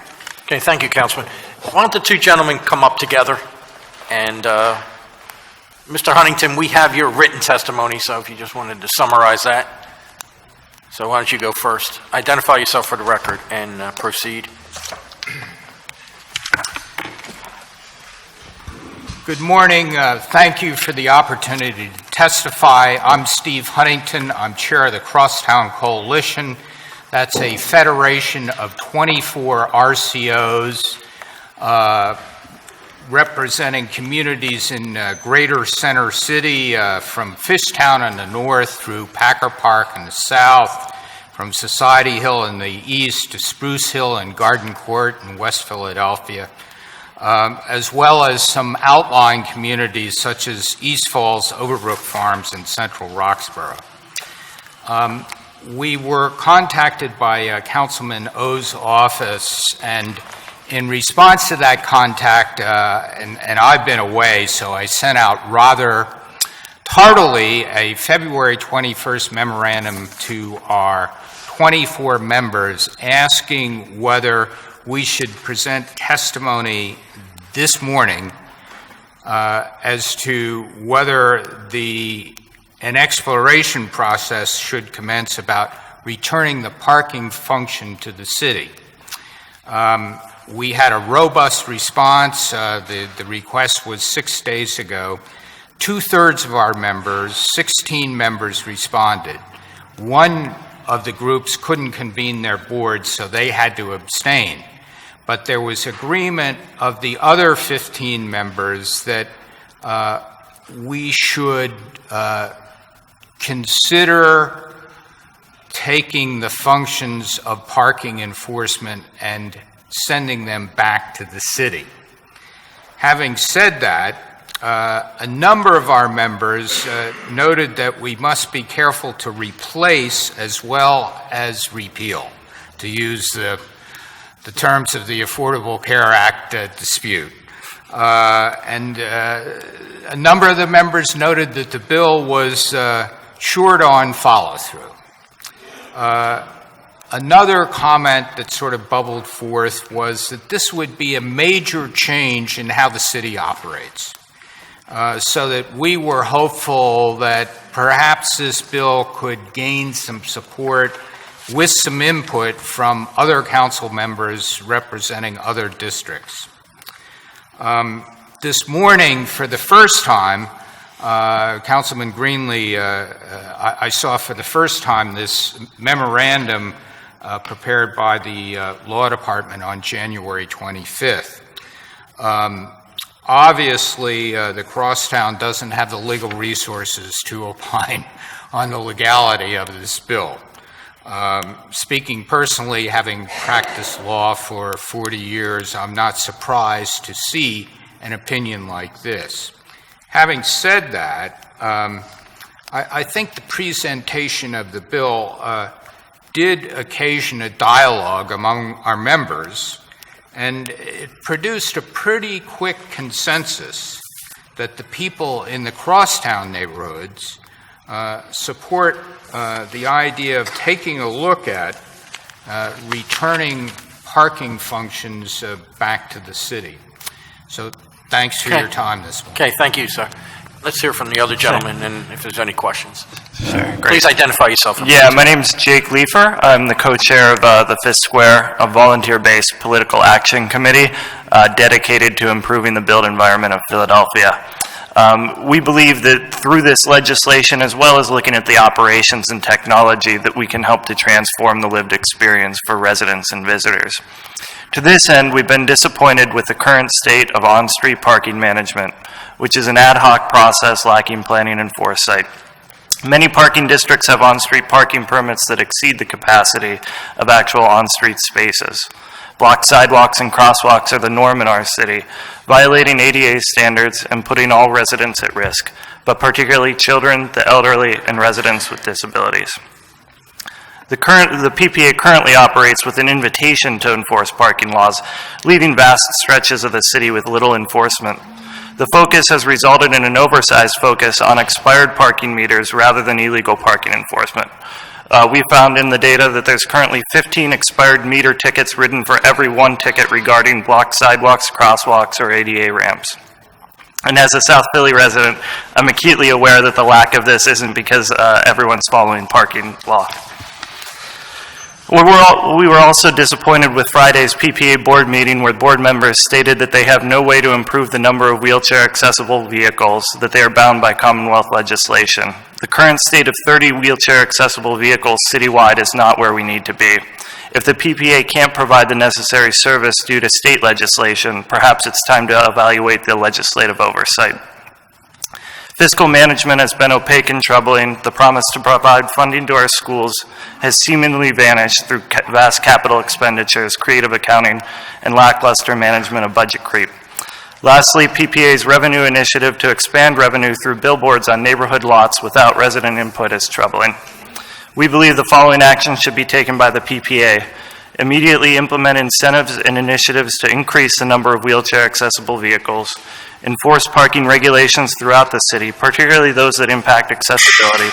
Okay, thank you, Councilman. Why don't the two gentlemen come up together? And Mr. Huntington, we have your written testimony, so if you just wanted to summarize that. So why don't you go first? Identify yourself for the record and proceed. Good morning. Thank you for the opportunity to testify. I'm Steve Huntington. I'm chair of the Crosstown Coalition. That's a federation of 24 RCOs representing communities in greater Center City, from Fishtown in the north through Packer Park in the south, from Society Hill in the east to Spruce Hill and Garden Court in West Philadelphia. As well as some outlying communities such as East Falls, Overbrook Farms, and Central Roxborough. We were contacted by Councilman O's office, and in response to that contact, and I've been away, so I sent out rather tardily a February 21st memorandum to our 24 members asking whether we should present testimony this morning as to whether an exploration process should commence about returning the parking function to the city. We had a robust response. The request was 6 days ago. 2/3 of our members, 16 members, responded. One of the groups couldn't convene their board, so they had to abstain. But there was agreement of the other 15 members that we should consider taking the functions of parking enforcement and sending them back to the city. Having said that, a number of our members noted that we must be careful to replace as well as repeal, to use the terms of the Affordable Care Act dispute. And a number of the members noted that the bill was short on follow-through. Another comment that sort of bubbled forth was that this would be a major change in how the city operates, so that we were hopeful that perhaps this bill could gain some support with some input from other council members representing other districts. This morning, for the first time, Councilman Greenlee, I saw for the first time this memorandum prepared by the Law Department on January 25th. Obviously, the Crosstown doesn't have the legal resources to opine on the legality of this bill. Speaking personally, having practiced law for 40 years, I'm not surprised to see an opinion like this. Having said that, I think the presentation of the bill did occasion a dialogue among our members, and it produced a pretty quick consensus that the people in the Crosstown neighborhoods support the idea of taking a look at returning parking functions back to the city. So thanks for your time this morning. Okay, thank you, sir. Let's hear from the other gentleman, and if there's any questions. Sure, great. Please identify yourself. Yeah, my name's Jake Leifer. I'm the co-chair of the Fifth Square, a volunteer-based political action committee dedicated to improving the built environment of Philadelphia. We believe that through this legislation, as well as looking at the operations and technology, that we can help to transform the lived experience for residents and visitors. To this end, we've been disappointed with the current state of on-street parking management, which is an ad hoc process lacking planning and foresight. Many parking districts have on-street parking permits that exceed the capacity of actual on-street spaces. Blocked sidewalks and crosswalks are the norm in our city, violating ADA standards and putting all residents at risk, but particularly children, the elderly, and residents with disabilities. The PPA currently operates with an invitation to enforce parking laws, leaving vast stretches of the city with little enforcement. The focus has resulted in an oversized focus on expired parking meters rather than illegal parking enforcement. We found in the data that there's currently 15 expired meter tickets written for every one ticket regarding blocked sidewalks, crosswalks, or ADA ramps. And as a South Philly resident, I'm acutely aware that the lack of this isn't because everyone's following parking law. We were also disappointed with Friday's PPA board meeting, where board members stated that they have no way to improve the number of wheelchair-accessible vehicles, that they are bound by Commonwealth legislation. The current state of 30 wheelchair-accessible vehicles citywide is not where we need to be. If the PPA can't provide the necessary service due to state legislation, perhaps it's time to evaluate the legislative oversight. Fiscal management has been opaque and troubling. The promise to provide funding to our schools has seemingly vanished through vast capital expenditures, creative accounting, and lackluster management of budget creep. Lastly, PPA's revenue initiative to expand revenue through billboards on neighborhood lots without resident input is troubling. We believe the following actions should be taken by the PPA. Immediately implement incentives and initiatives to increase the number of wheelchair-accessible vehicles. Enforce parking regulations throughout the city, particularly those that impact accessibility.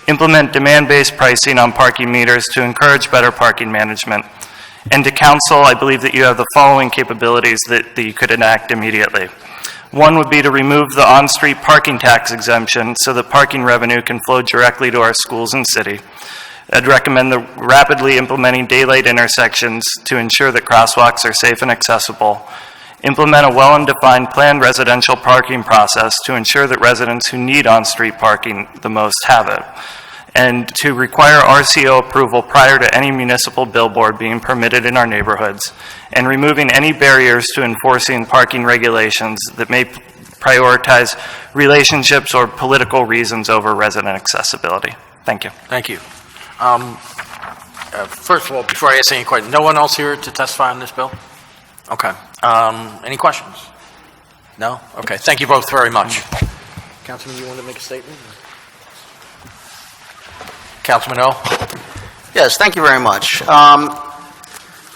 Implement demand-based pricing on parking meters to encourage better parking management. And to council, I believe that you have the following capabilities that you could enact immediately. One would be to remove the on-street parking tax exemption so that parking revenue can flow directly to our schools and city. I'd recommend rapidly implementing daylight intersections to ensure that crosswalks are safe and accessible. Implement a well-defined planned residential parking process to ensure that residents who need on-street parking the most have it. And to require RCO approval prior to any municipal billboard being permitted in our neighborhoods, and removing any barriers to enforcing parking regulations that may prioritize relationships or political reasons over resident accessibility. Thank you. Thank you. First of all, before I ask any questions, no one else here to testify on this bill? Okay. Any questions? No? Okay. Thank you both very much. Councilman, you want to make a statement? Councilman O? Yes, thank you very much.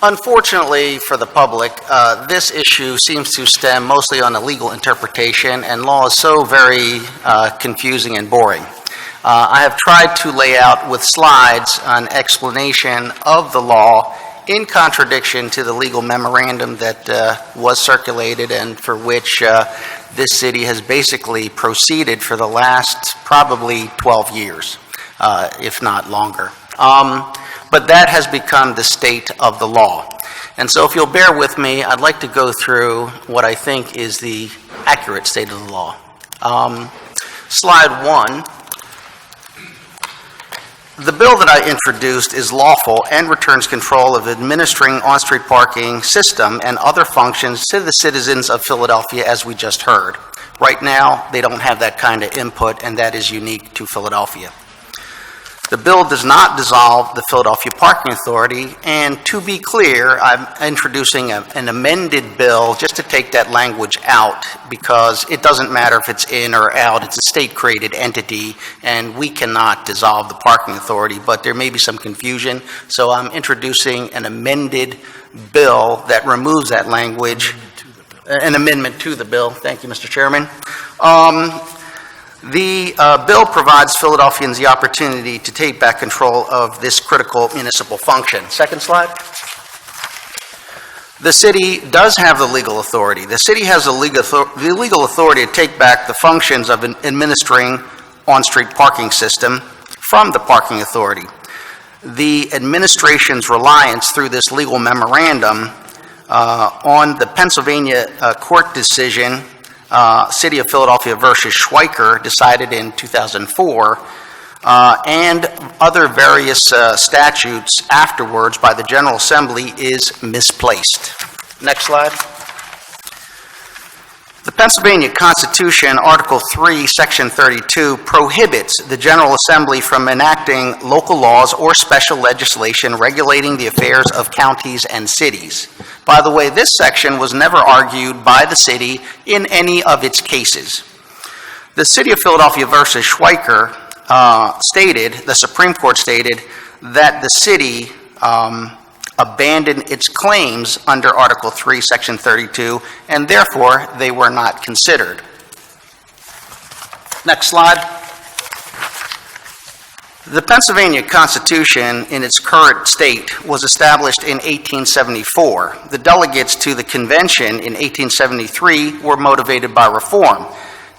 Unfortunately for the public, this issue seems to stem mostly on a legal interpretation, and law is so very confusing and boring. I have tried to lay out with slides an explanation of the law in contradiction to the legal memorandum that was circulated and for which this city has basically proceeded for the last probably 12 years, if not longer. But that has become the state of the law. And so if you'll bear with me, I'd like to go through what I think is the accurate state of the law. Slide 1. The bill that I introduced is lawful and returns control of administering on-street parking system and other functions to the citizens of Philadelphia, as we just heard. Right now, they don't have that kind of input, and that is unique to Philadelphia. The bill does not dissolve the Philadelphia Parking Authority, and to be clear, I'm introducing an amended bill just to take that language out, because it doesn't matter if it's in or out, it's a state-created entity, and we cannot dissolve the Parking Authority, but there may be some confusion, so I'm introducing an amended bill that removes that language, an amendment to the bill. Thank you, Mr. Chairman. The bill provides Philadelphians the opportunity to take back control of this critical municipal function. Second slide. The city does have the legal authority. The city has the legal authority to take back the functions of administering on-street parking system from the parking authority. The administration's reliance through this legal memorandum on the Pennsylvania court decision, City of Philadelphia versus Schweiker, decided in 2004, and other various statutes afterwards by the General Assembly is misplaced. Next slide. The Pennsylvania Constitution, Article 3, Section 32, prohibits the General Assembly from enacting local laws or special legislation regulating the affairs of counties and cities. By the way, this section was never argued by the city in any of its cases. The City of Philadelphia versus Schweiker the Supreme Court stated that the city abandoned its claims under Article 3, Section 32, and therefore they were not considered. Next slide. The Pennsylvania Constitution, in its current state, was established in 1874. The delegates to the convention in 1873 were motivated by reform.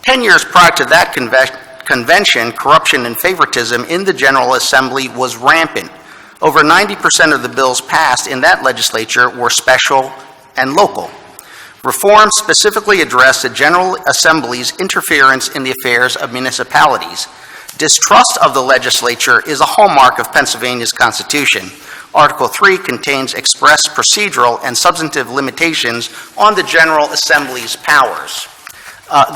10 years prior to that convention, corruption and favoritism in the General Assembly was rampant. Over 90% of the bills passed in that legislature were special and local. Reforms specifically addressed the General Assembly's interference in the affairs of municipalities. Distrust of the legislature is a hallmark of Pennsylvania's Constitution. Article 3 contains express procedural and substantive limitations on the General Assembly's powers.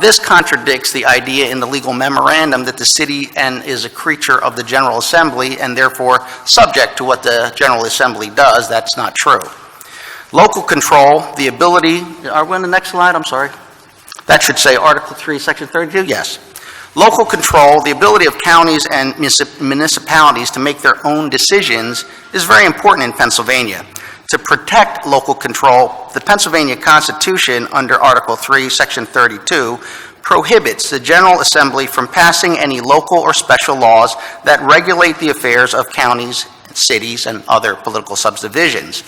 This contradicts the idea in the legal memorandum that the city is a creature of the General Assembly and therefore subject to what the General Assembly does. That's not true. Local control, the ability, are we on the next slide? I'm sorry. That should say Article 3, Section 32? Yes. Local control, the ability of counties and municipalities to make their own decisions is very important in Pennsylvania. To protect local control, the Pennsylvania Constitution, under Article 3, Section 32, prohibits the General Assembly from passing any local or special laws that regulate the affairs of counties, cities, and other political subdivisions.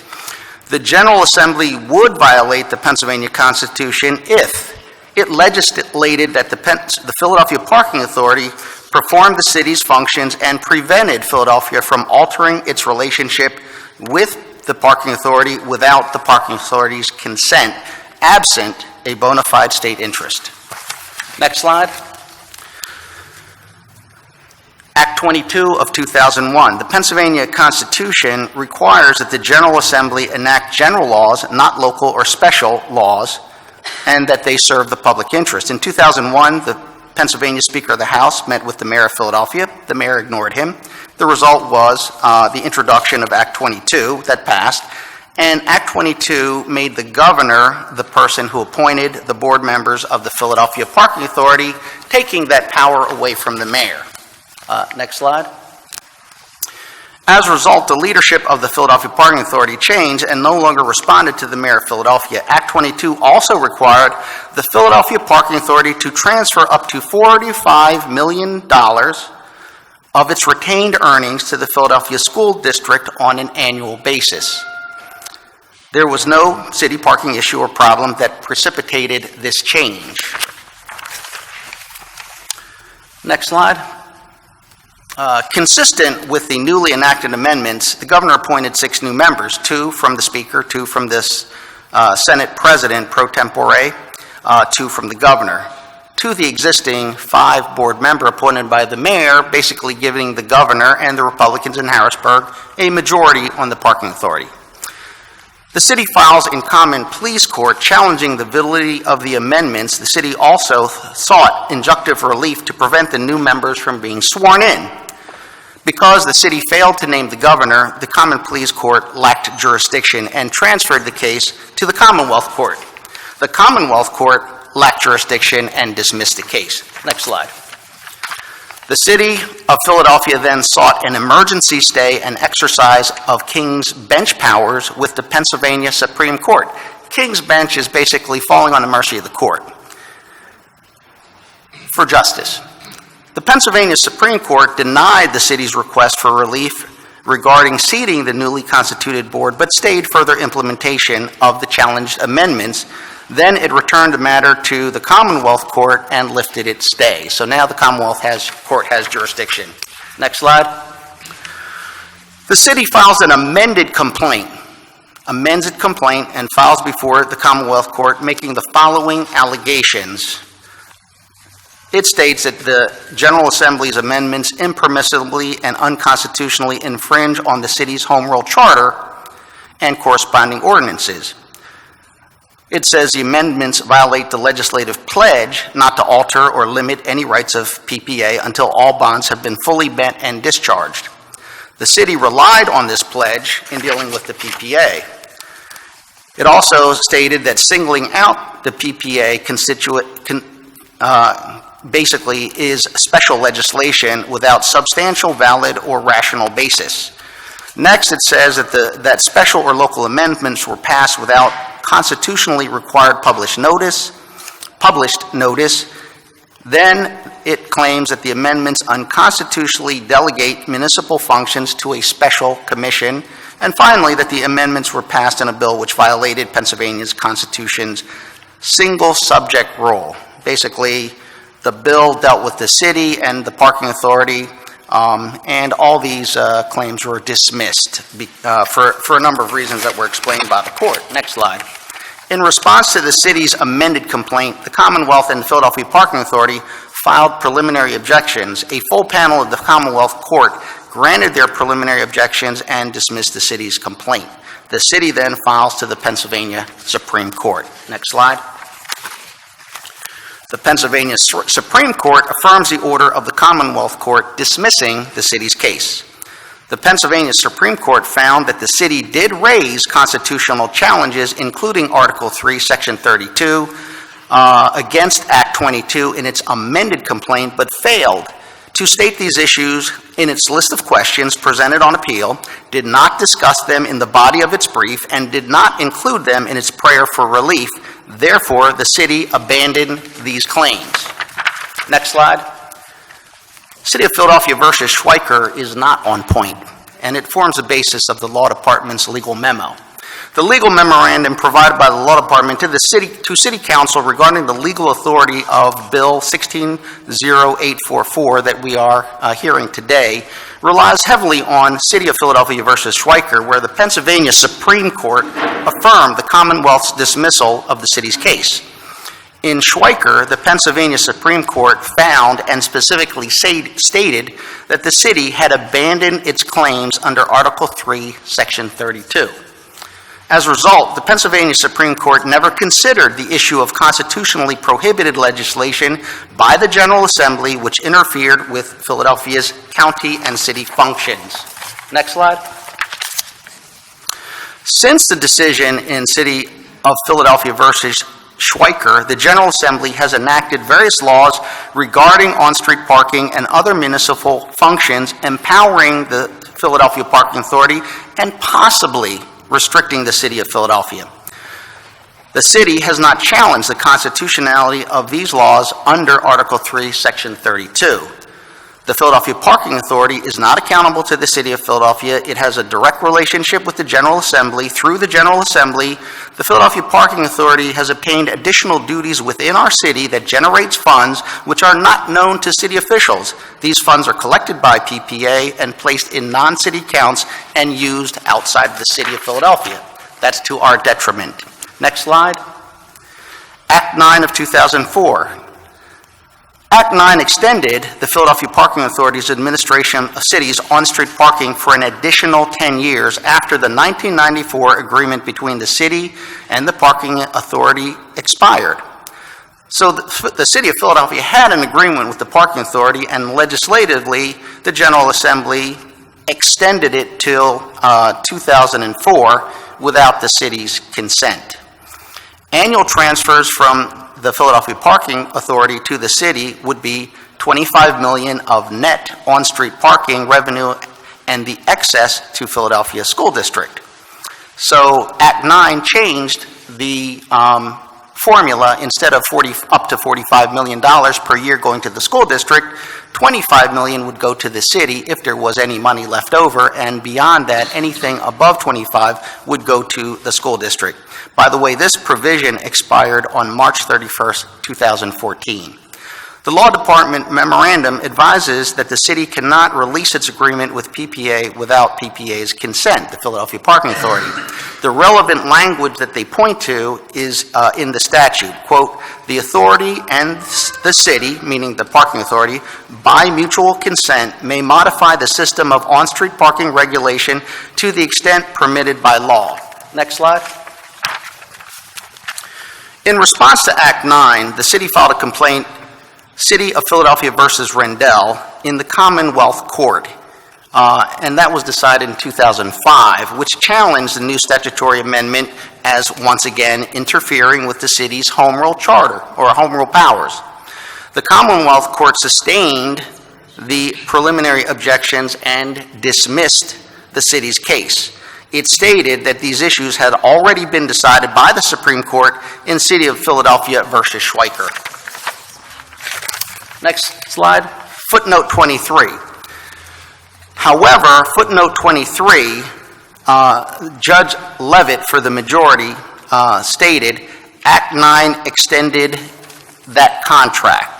The General Assembly would violate the Pennsylvania Constitution if it legislated that the Philadelphia Parking Authority performed the city's functions and prevented Philadelphia from altering its relationship with the Parking Authority without the Parking Authority's consent, absent a bona fide state interest. Next slide. Act 22 of 2001. The Pennsylvania Constitution requires that the General Assembly enact general laws, not local or special laws, and that they serve the public interest. In 2001, the Pennsylvania Speaker of the House met with the Mayor of Philadelphia. The Mayor ignored him. The result was the introduction of Act 22 that passed, and Act 22 made the governor the person who appointed the board members of the Philadelphia Parking Authority, taking that power away from the mayor. Next slide. As a result, the leadership of the Philadelphia Parking Authority changed and no longer responded to the mayor of Philadelphia. Act 22 also required the Philadelphia Parking Authority to transfer up to $45 million of its retained earnings to the Philadelphia School District on an annual basis. There was no city parking issue or problem that precipitated this change. Next slide. Consistent with the newly enacted amendments, the governor appointed 6 new members, 2 from the speaker, 2 from this Senate president pro tempore, 2 from the governor, to the existing 5 board member appointed by the mayor, basically giving the governor and the Republicans in Harrisburg a majority on the parking authority. The city files in common pleas court challenging the validity of the amendments. The city also sought injunctive relief to prevent the new members from being sworn in. Because the city failed to name the governor, the common pleas court lacked jurisdiction and transferred the case to the Commonwealth Court. The Commonwealth Court lacked jurisdiction and dismissed the case. Next slide. The City of Philadelphia then sought an emergency stay and exercise of King's Bench powers with the Pennsylvania Supreme Court. King's Bench is basically falling on the mercy of the court for justice. The Pennsylvania Supreme Court denied the city's request for relief regarding seating the newly constituted board, but stayed further implementation of the challenged amendments. Then it returned the matter to the Commonwealth Court and lifted its stay. So now the Commonwealth Court has jurisdiction. Next slide. The city files an amends it complaint, and files before the Commonwealth Court making the following allegations. It states that the General Assembly's amendments impermissibly and unconstitutionally infringe on the city's home rule charter and corresponding ordinances. It says the amendments violate the legislative pledge not to alter or limit any rights of PPA until all bonds have been fully bent and discharged. The city relied on this pledge in dealing with the PPA. It also stated that singling out the PPA basically is special legislation without substantial, valid, or rational basis. Next, it says that special or local amendments were passed without constitutionally required published notice. Then it claims that the amendments unconstitutionally delegate municipal functions to a special commission. And finally, that the amendments were passed in a bill which violated Pennsylvania's Constitution's single subject rule. Basically, the bill dealt with the city and the parking authority, and all these claims were dismissed for a number of reasons that were explained by the court. Next slide. In response to the city's amended complaint, the Commonwealth and the Philadelphia Parking Authority filed preliminary objections. A full panel of the Commonwealth Court granted their preliminary objections and dismissed the city's complaint. The city then files to the Pennsylvania Supreme Court. Next slide. The Pennsylvania Supreme Court affirms the order of the Commonwealth Court dismissing the city's case. The Pennsylvania Supreme Court found that the city did raise constitutional challenges, including Article 3, Section 32, against Act 22 in its amended complaint, but failed to state these issues in its list of questions presented on appeal, did not discuss them in the body of its brief, and did not include them in its prayer for relief. Therefore, the city abandoned these claims. Next slide. City of Philadelphia versus Schweiker is not on point, and it forms the basis of the Law Department's legal memo. The legal memorandum provided by the Law Department to City Council regarding the legal authority of Bill 160844 that we are hearing today relies heavily on City of Philadelphia versus Schweiker, where the Pennsylvania Supreme Court affirmed the Commonwealth's dismissal of the city's case. In Schweiker, the Pennsylvania Supreme Court found and specifically stated that the city had abandoned its claims under Article 3, Section 32. As a result, the Pennsylvania Supreme Court never considered the issue of constitutionally prohibited legislation by the General Assembly which interfered with Philadelphia's county and city functions. Next slide. Since the decision in City of Philadelphia versus Schweiker, the General Assembly has enacted various laws regarding on-street parking and other municipal functions, empowering the Philadelphia Parking Authority and possibly restricting the City of Philadelphia. The city has not challenged the constitutionality of these laws under Article 3, Section 32. The Philadelphia Parking Authority is not accountable to the City of Philadelphia. It has a direct relationship with the General Assembly. Through the General Assembly, the Philadelphia Parking Authority has obtained additional duties within our city that generates funds which are not known to city officials. These funds are collected by PPA and placed in non-city accounts and used outside the City of Philadelphia. That's to our detriment. Next slide. Act 9 of 2004. Act 9 extended the Philadelphia Parking Authority's administration of cities on-street parking for an additional 10 years after the 1994 agreement between the city and the parking authority expired. So the City of Philadelphia had an agreement with the parking authority, and legislatively, the General Assembly extended it till 2004 without the city's consent. Annual transfers from the Philadelphia Parking Authority to the city would be $25 million of net on-street parking revenue and the excess to Philadelphia School District. So Act 9 changed the formula. Instead of up to $45 million per year going to the school district, $25 million would go to the city if there was any money left over, and beyond that, anything above 25 would go to the school district. By the way, this provision expired on March 31st, 2014. The Law Department memorandum advises that the city cannot release its agreement with PPA without PPA's consent, the Philadelphia Parking Authority. The relevant language that they point to is in the statute, quote, "The authority and the city," meaning the parking authority, "by mutual consent may modify the system of on-street parking regulation to the extent permitted by law." Next slide. In response to Act 9, the city filed a complaint, City of Philadelphia versus Rendell, in the Commonwealth Court, and that was decided in 2005, which challenged the new statutory amendment as, once again, interfering with the city's home rule charter, or home rule powers. The Commonwealth Court sustained the preliminary objections and dismissed the city's case. It stated that these issues had already been decided by the Supreme Court in City of Philadelphia versus Schweiker. Next slide. Footnote 23. However, footnote 23, Judge Levitt for the majority stated, Act 9 extended that contract.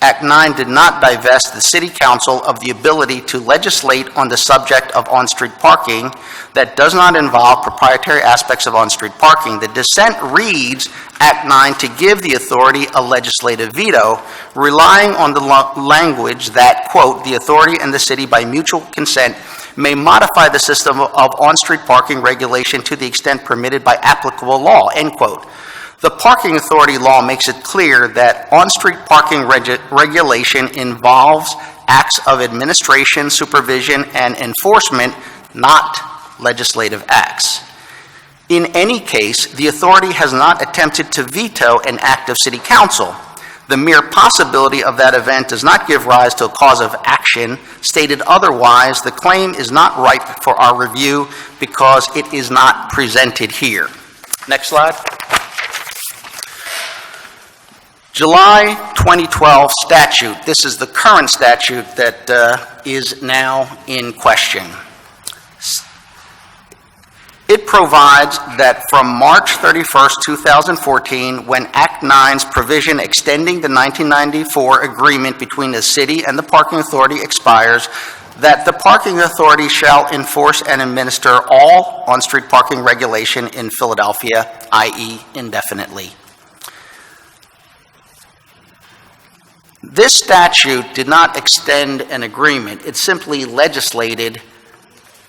Act 9 did not divest the City Council of the ability to legislate on the subject of on-street parking that does not involve proprietary aspects of on-street parking. The dissent reads Act 9 to give the authority a legislative veto, relying on the language that, quote, "The authority and the city by mutual consent may modify the system of on-street parking regulation to the extent permitted by applicable law," end quote. The parking authority law makes it clear that on-street parking regulation involves acts of administration, supervision, and enforcement, not legislative acts. In any case, the authority has not attempted to veto an act of City Council. The mere possibility of that event does not give rise to a cause of action. Stated otherwise, the claim is not ripe for our review because it is not presented here. Next slide. July 2012 statute. This is the current statute that is now in question. It provides that from March 31st, 2014, when Act 9's provision extending the 1994 agreement between the city and the parking authority expires, that the parking authority shall enforce and administer all on-street parking regulation in Philadelphia, i.e. indefinitely. This statute did not extend an agreement. It simply legislated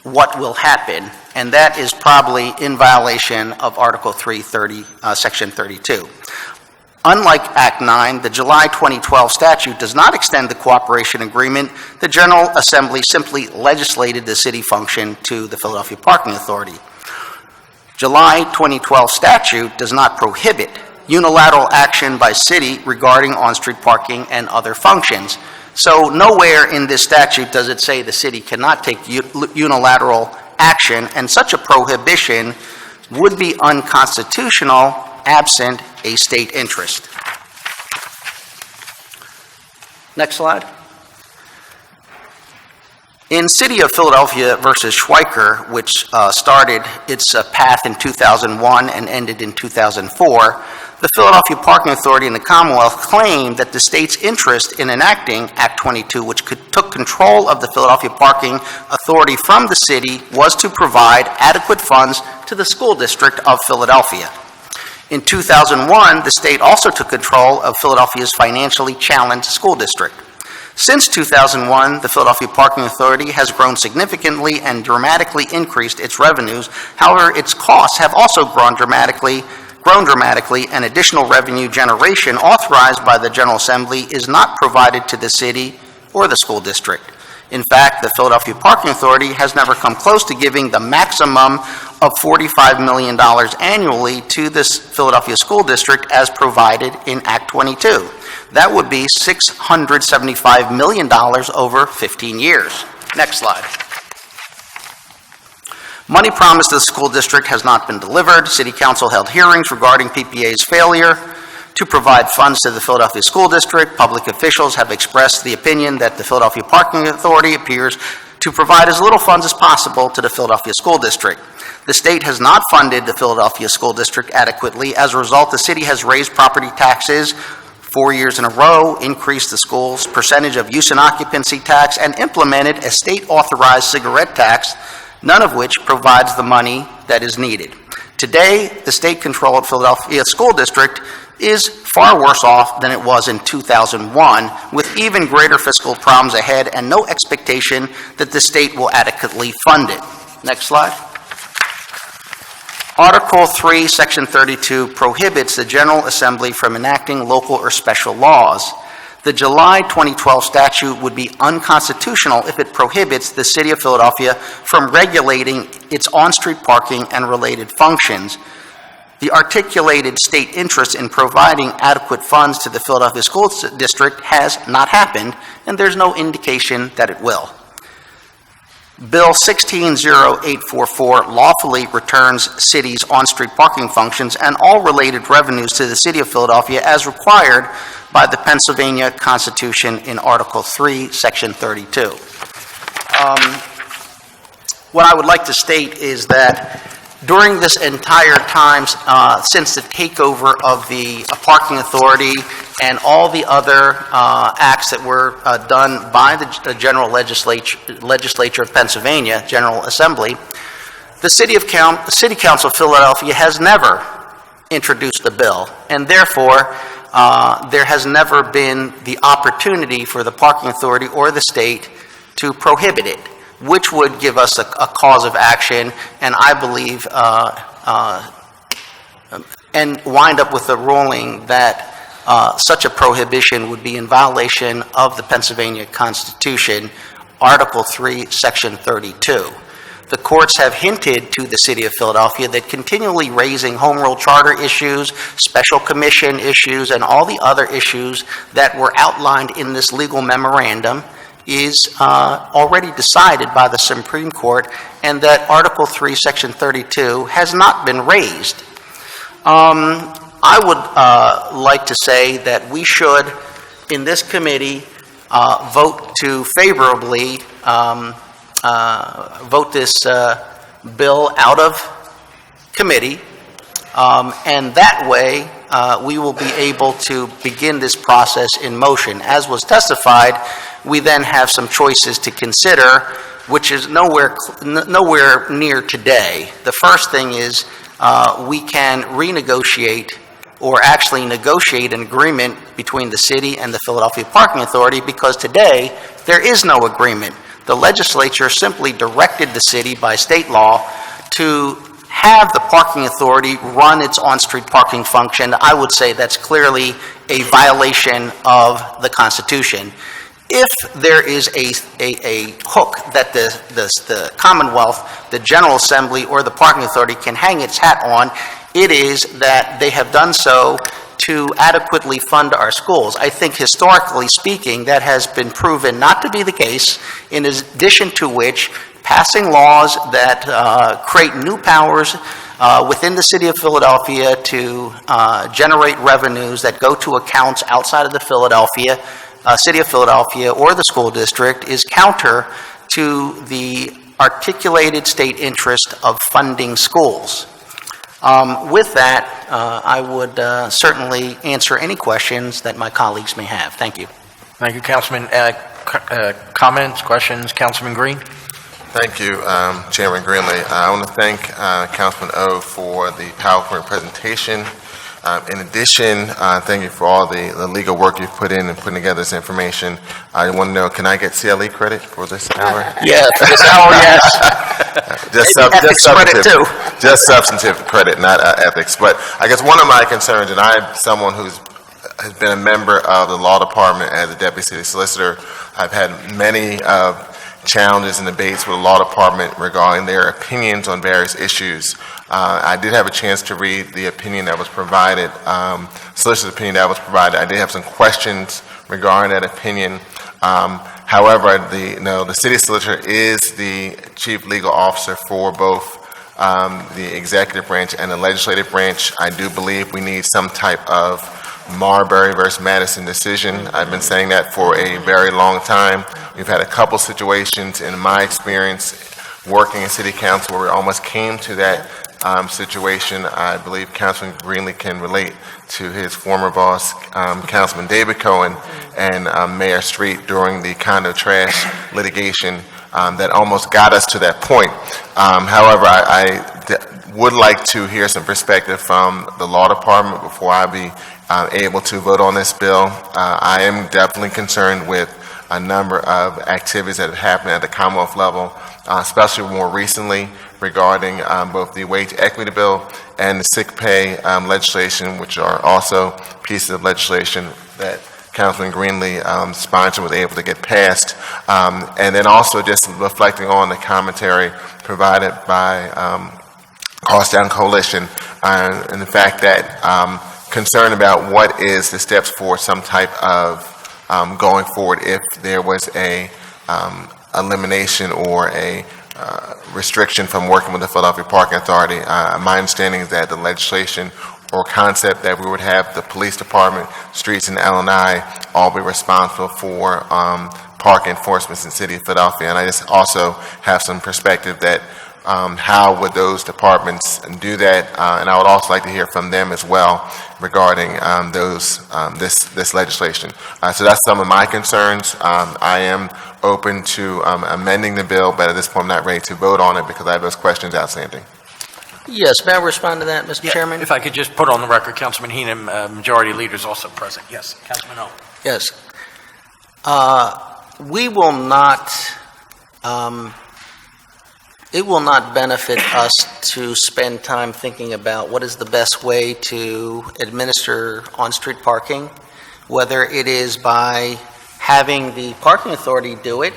what will happen, and that is probably in violation of Article 330, Section 32. Unlike Act 9, the July 2012 statute does not extend the cooperation agreement. The General Assembly simply legislated the city function to the Philadelphia Parking Authority. July 2012 statute does not prohibit unilateral action by city regarding on-street parking and other functions. So nowhere in this statute does it say the city cannot take unilateral action, and such a prohibition would be unconstitutional absent a state interest. Next slide. In City of Philadelphia versus Schweiker, which started its path in 2001 and ended in 2004, the Philadelphia Parking Authority and the Commonwealth claimed that the state's interest in enacting Act 22, which took control of the Philadelphia Parking Authority from the city, was to provide adequate funds to the school district of Philadelphia. In 2001, the state also took control of Philadelphia's financially challenged school district. Since 2001, the Philadelphia Parking Authority has grown significantly and dramatically increased its revenues. However, its costs have also grown dramatically, and additional revenue generation authorized by the General Assembly is not provided to the city or the school district. In fact, the Philadelphia Parking Authority has never come close to giving the maximum of $45 million annually to this Philadelphia school district as provided in Act 22. That would be $675 million over 15 years. Next slide. Money promised to the school district has not been delivered. City Council held hearings regarding PPA's failure to provide funds to the Philadelphia School District. Public officials have expressed the opinion that the Philadelphia Parking Authority appears to provide as little funds as possible to the Philadelphia School District. The state has not funded the Philadelphia School District adequately. As a result, the city has raised property taxes 4 years in a row, increased the school's percentage of use and occupancy tax, and implemented a state-authorized cigarette tax, none of which provides the money that is needed. Today, the state-controlled Philadelphia School District is far worse off than it was in 2001, with even greater fiscal problems ahead and no expectation that the state will adequately fund it. Next slide. Article 3, Section 32 prohibits the General Assembly from enacting local or special laws. The July 2012 statute would be unconstitutional if it prohibits the City of Philadelphia from regulating its on-street parking and related functions. The articulated state interest in providing adequate funds to the Philadelphia School District has not happened, and there's no indication that it will. Bill 160844 lawfully returns cities' on-street parking functions and all related revenues to the City of Philadelphia as required by the Pennsylvania Constitution in Article 3, Section 32. What I would like to state is that during this entire time, since the takeover of the Parking Authority and all the other acts that were done by the General Legislature of Pennsylvania, General Assembly, the City Council of Philadelphia has never introduced the bill, and therefore there has never been the opportunity for the Parking Authority or the state to prohibit it, which would give us a cause of action, and I believe, and wind up with a ruling that such a prohibition would be in violation of the Pennsylvania Constitution, Article 3, Section 32. The courts have hinted to the City of Philadelphia that continually raising home rule charter issues, special commission issues, and all the other issues that were outlined in this legal memorandum is already decided by the Supreme Court, and that Article 3, Section 32 has not been raised. I would like to say that we should, in this committee, vote to favorably vote this bill out of committee, and that way we will be able to begin this process in motion. As was testified, we then have some choices to consider, which is nowhere near today. The first thing is we can renegotiate or actually negotiate an agreement between the city and the Philadelphia Parking Authority, because today there is no agreement. The legislature simply directed the city by state law to have the parking authority run its on-street parking function. I would say that's clearly a violation of the Constitution. If there is a hook that the Commonwealth, the General Assembly, or the Parking Authority can hang its hat on, it is that they have done so to adequately fund our schools. I think historically speaking, that has been proven not to be the case, in addition to which passing laws that create new powers within the city of Philadelphia to generate revenues that go to accounts outside of the city of Philadelphia or the school district is counter to the articulated state interest of funding schools. With that, I would certainly answer any questions that my colleagues may have. Thank you. Thank you, Councilman. Comments, questions, Councilman Green? Thank you, Chairman Greenlee. I want to thank Councilman O for the PowerPoint presentation. In addition, thank you for all the legal work you've put in putting together this information. I want to know, can I get CLE credit for this hour? Yeah, for this hour, yes. Just Ethics credit, too. Just substantive credit, not ethics. But I guess one of my concerns, and I'm someone has been a member of the law department as a deputy city solicitor. I've had many challenges and debates with the law department regarding their opinions on various issues. I did have a chance to read the opinion that was provided, solicitor's opinion that was provided. I did have some questions regarding that opinion. However, the city solicitor is the chief legal officer for both the executive branch and the legislative branch. I do believe we need some type of Marbury versus Madison decision. I've been saying that for a very long time. We've had a couple situations in my experience working in city council where we almost came to that situation. I believe Councilman Greenlee can relate to his former boss, Councilman David Cohen, and Mayor Street during the condo trash litigation that almost got us to that point. However, I would like to hear some perspective from the law department before I be able to vote on this bill. I am definitely concerned with a number of activities that have happened at the Commonwealth level, especially more recently regarding both the wage equity bill and the sick pay legislation, which are also pieces of legislation that Councilman Greenlee sponsored was able to get passed. And then also just reflecting on the commentary provided by Cost Down Coalition and the fact that concern about what is the steps for some type of going forward if there was a elimination or a restriction from working with the Philadelphia Parking Authority. My understanding is that the legislation or concept that we would have the police department, streets, and L&I all be responsible for park enforcement in the city of Philadelphia. And I just also have some perspective that how would those departments do that? And I would also like to hear from them as well regarding this legislation. So that's some of my concerns. I am open to amending the bill, but at this point I'm not ready to vote on it because I have those questions outstanding. Yes, may I respond to that, Mr. Chairman? If I could just put on the record, Councilman Heenan, Majority Leader is also present. Yes, Councilman O. Yes. We will not, it will not benefit us to spend time thinking about what is the best way to administer on-street parking, whether it is by having the parking authority do it,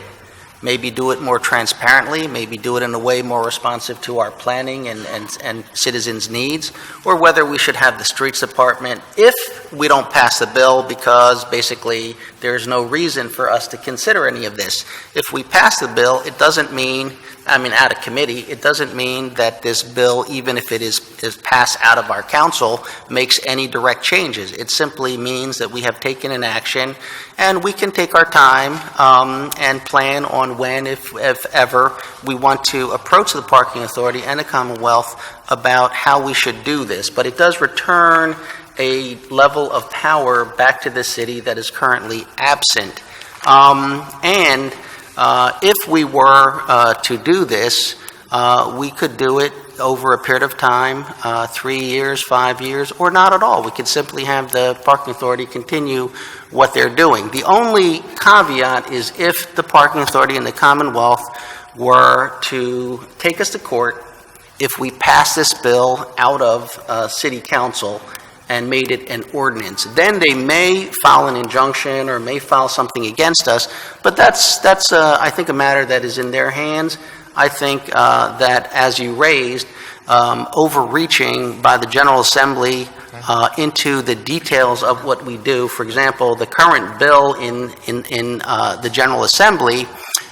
maybe do it more transparently, maybe do it in a way more responsive to our planning and citizens' needs, or whether we should have the streets department if we don't pass the bill because basically there's no reason for us to consider any of this. If we pass the bill, it doesn't mean, out of committee, it doesn't mean that this bill, even if it is passed out of our council, makes any direct changes. It simply means that we have taken an action and we can take our time and plan on when, if ever, we want to approach the parking authority and the Commonwealth about how we should do this. But it does return a level of power back to the city that is currently absent. If we were to do this, we could do it over a period of time, 3 years, 5 years, or not at all. We could simply have the parking authority continue what they're doing. The only caveat is if the parking authority in the Commonwealth were to take us to court if we pass this bill out of City Council and made it an ordinance. Then they may file an injunction or may file something against us, but that's I think, a matter that is in their hands. I think that, as you raised, overreaching by the General Assembly into the details of what we do. For example, the current bill in the General Assembly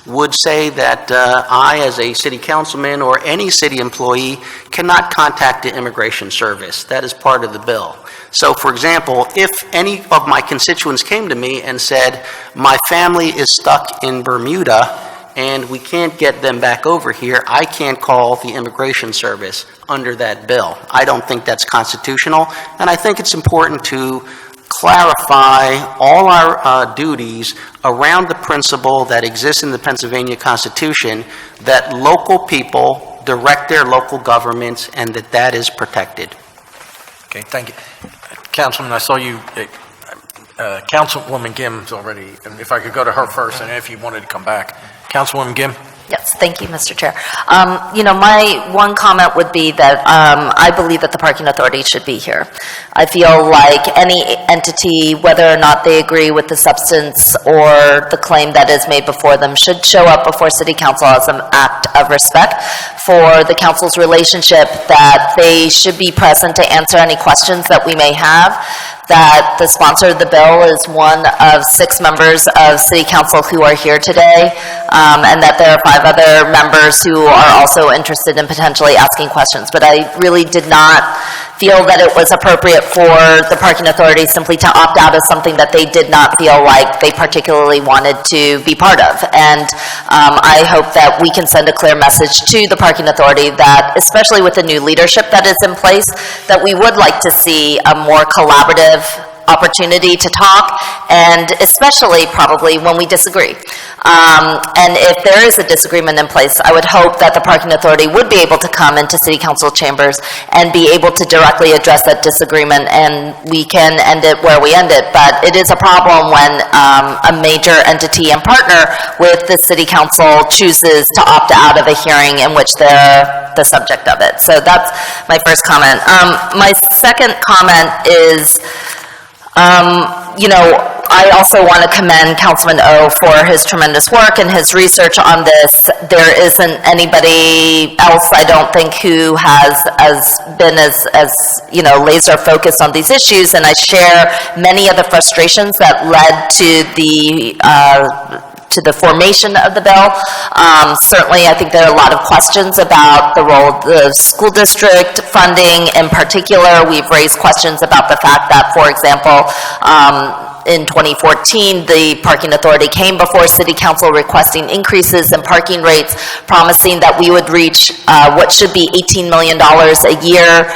would say that I, as a city councilman or any city employee, cannot contact the Immigration Service. That is part of the bill. So, for example, if any of my constituents came to me and said, my family is stuck in Bermuda and we can't get them back over here, I can't call the Immigration Service under that bill. I don't think that's constitutional, and I think it's important to clarify all our duties around the principle that exists in the Pennsylvania Constitution that local people direct their local governments and that that is protected. Okay, thank you. Councilman, I saw you, Councilwoman Gims already, and if I could go to her first, and if you wanted to come back. Councilwoman Gim? Yes, thank you, Mr. Chair. My one comment would be that I believe that the parking authority should be here. I feel like any entity, whether or not they agree with the substance or the claim that is made before them, should show up before City Council as an act of respect for the council's relationship, that they should be present to answer any questions that we may have, that the sponsor of the bill is one of 6 members of City Council who are here today, and that there are 5 other members who are also interested in potentially asking questions. But I really did not feel that it was appropriate for the parking authority simply to opt out of something that they did not feel like they particularly wanted to be part of. And I hope that we can send a clear message to the parking authority that, especially with the new leadership that is in place, that we would like to see a more collaborative opportunity to talk, and especially probably when we disagree. And if there is a disagreement in place, I would hope that the parking authority would be able to come into City Council chambers and be able to directly address that disagreement, and we can end it where we end it. But it is a problem when a major entity and partner with the City Council chooses to opt out of a hearing in which they're the subject of it. So that's my first comment. My second comment is, I also want to commend Councilman O for his tremendous work and his research on this. There isn't anybody else, I don't think, who has been as laser focused on these issues, and I share many of the frustrations that led to the formation of the bill. Certainly, I think there are a lot of questions about the role of the school district funding. In particular, we've raised questions about the fact that, for example, in 2014, the parking authority came before City Council requesting increases in parking rates, promising that we would reach what should be $18 million a year.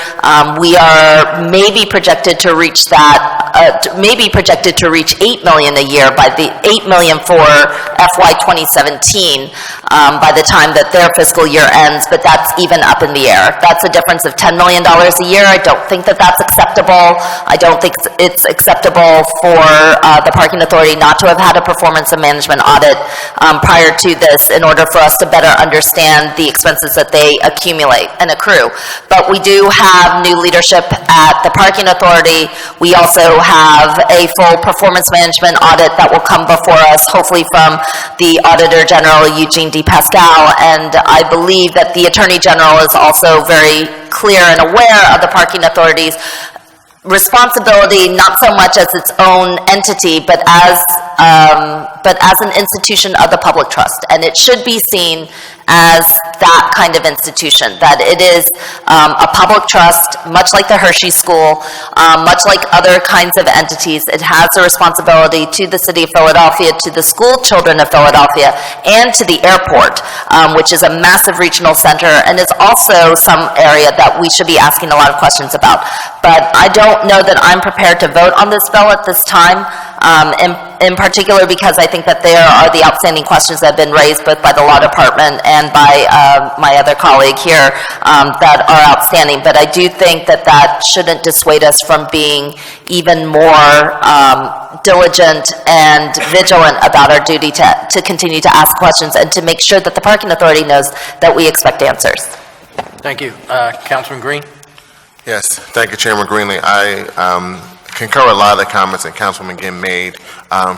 We are maybe projected to reach that, maybe projected to reach $8 million a year by the $8 million for FY 2017 by the time that their fiscal year ends, but that's even up in the air. That's a difference of $10 million a year. I don't think that that's acceptable. I don't think it's acceptable for the parking authority not to have had a performance and management audit prior to this in order for us to better understand the expenses that they accumulate and accrue. But we do have new leadership at the parking authority. We also have a full performance management audit that will come before us, hopefully from the Auditor General, Eugene D. Pascal, and I believe that the Attorney General is also very clear and aware of the parking authority's responsibility, not so much as its own entity, but as an institution of the public trust. And it should be seen as that kind of institution, that it is a public trust, much like the Hershey School, much like other kinds of entities. It has a responsibility to the City of Philadelphia, to the school children of Philadelphia, and to the airport, which is a massive regional center, and is also some area that we should be asking a lot of questions about. But I don't know that I'm prepared to vote on this bill at this time, in particular because I think that there are the outstanding questions that have been raised both by the law department and by my other colleague here that are outstanding. But I do think that that shouldn't dissuade us from being even more diligent and vigilant about our duty to continue to ask questions and to make sure that the parking authority knows that we expect answers. Thank you. Councilman Green? Yes, thank you, Chairman Greenlee. I concur with a lot of the comments that Councilwoman Gim made.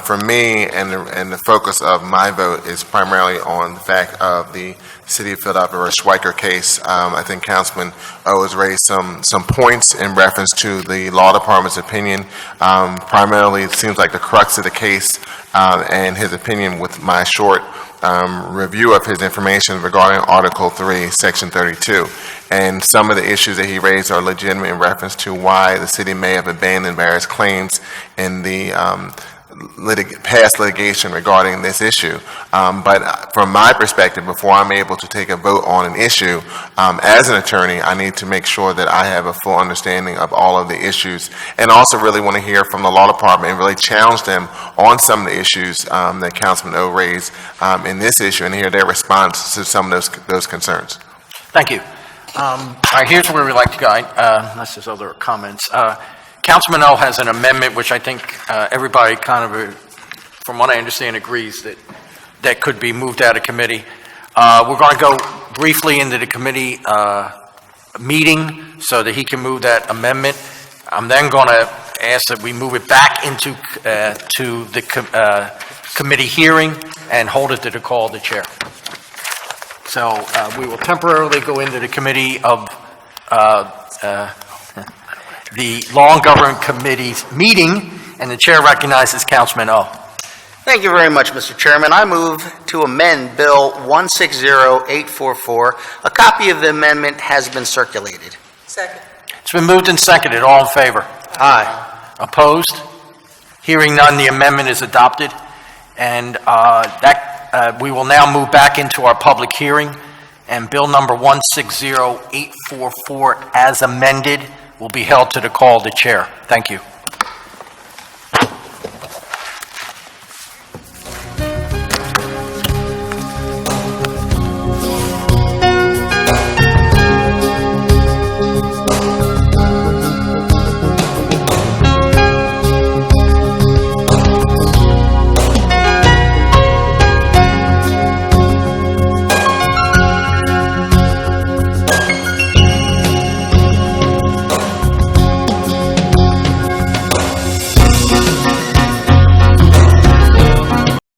For me, and the focus of my vote is primarily on the fact of the City of Philadelphia versus Schweiker case. I think Councilman O has raised some points in reference to the law department's opinion. Primarily, it seems like the crux of the case and his opinion with my short review of his information regarding Article 3, Section 32. And some of the issues that he raised are legitimate in reference to why the city may have abandoned various claims in the past litigation regarding this issue. But from my perspective, before I'm able to take a vote on an issue, as an attorney, I need to make sure that I have a full understanding of all of the issues, and also really want to hear from the law department and really challenge them on some of the issues that Councilman O raised in this issue, and hear their response to some of those concerns. Thank you. All right, here's where we like to go, unless there's other comments. Councilman O has an amendment, which I think everybody kind of, from what I understand, agrees that could be moved out of committee. We're going to go briefly into the committee meeting so that he can move that amendment. I'm then going to ask that we move it back into to the committee hearing and hold it to the call of the chair. So we will temporarily go into the committee of the Law and Government Committee's meeting, and the chair recognizes Councilman O. Thank you very much, Mr. Chairman. I move to amend Bill 160844. A copy of the amendment has been circulated. Second. It's been moved and seconded. All in favor? Aye. Opposed? Hearing none, the amendment is adopted. And we will now move back into our public hearing, and Bill number 160844 as amended will be held to the call of the chair. Thank you.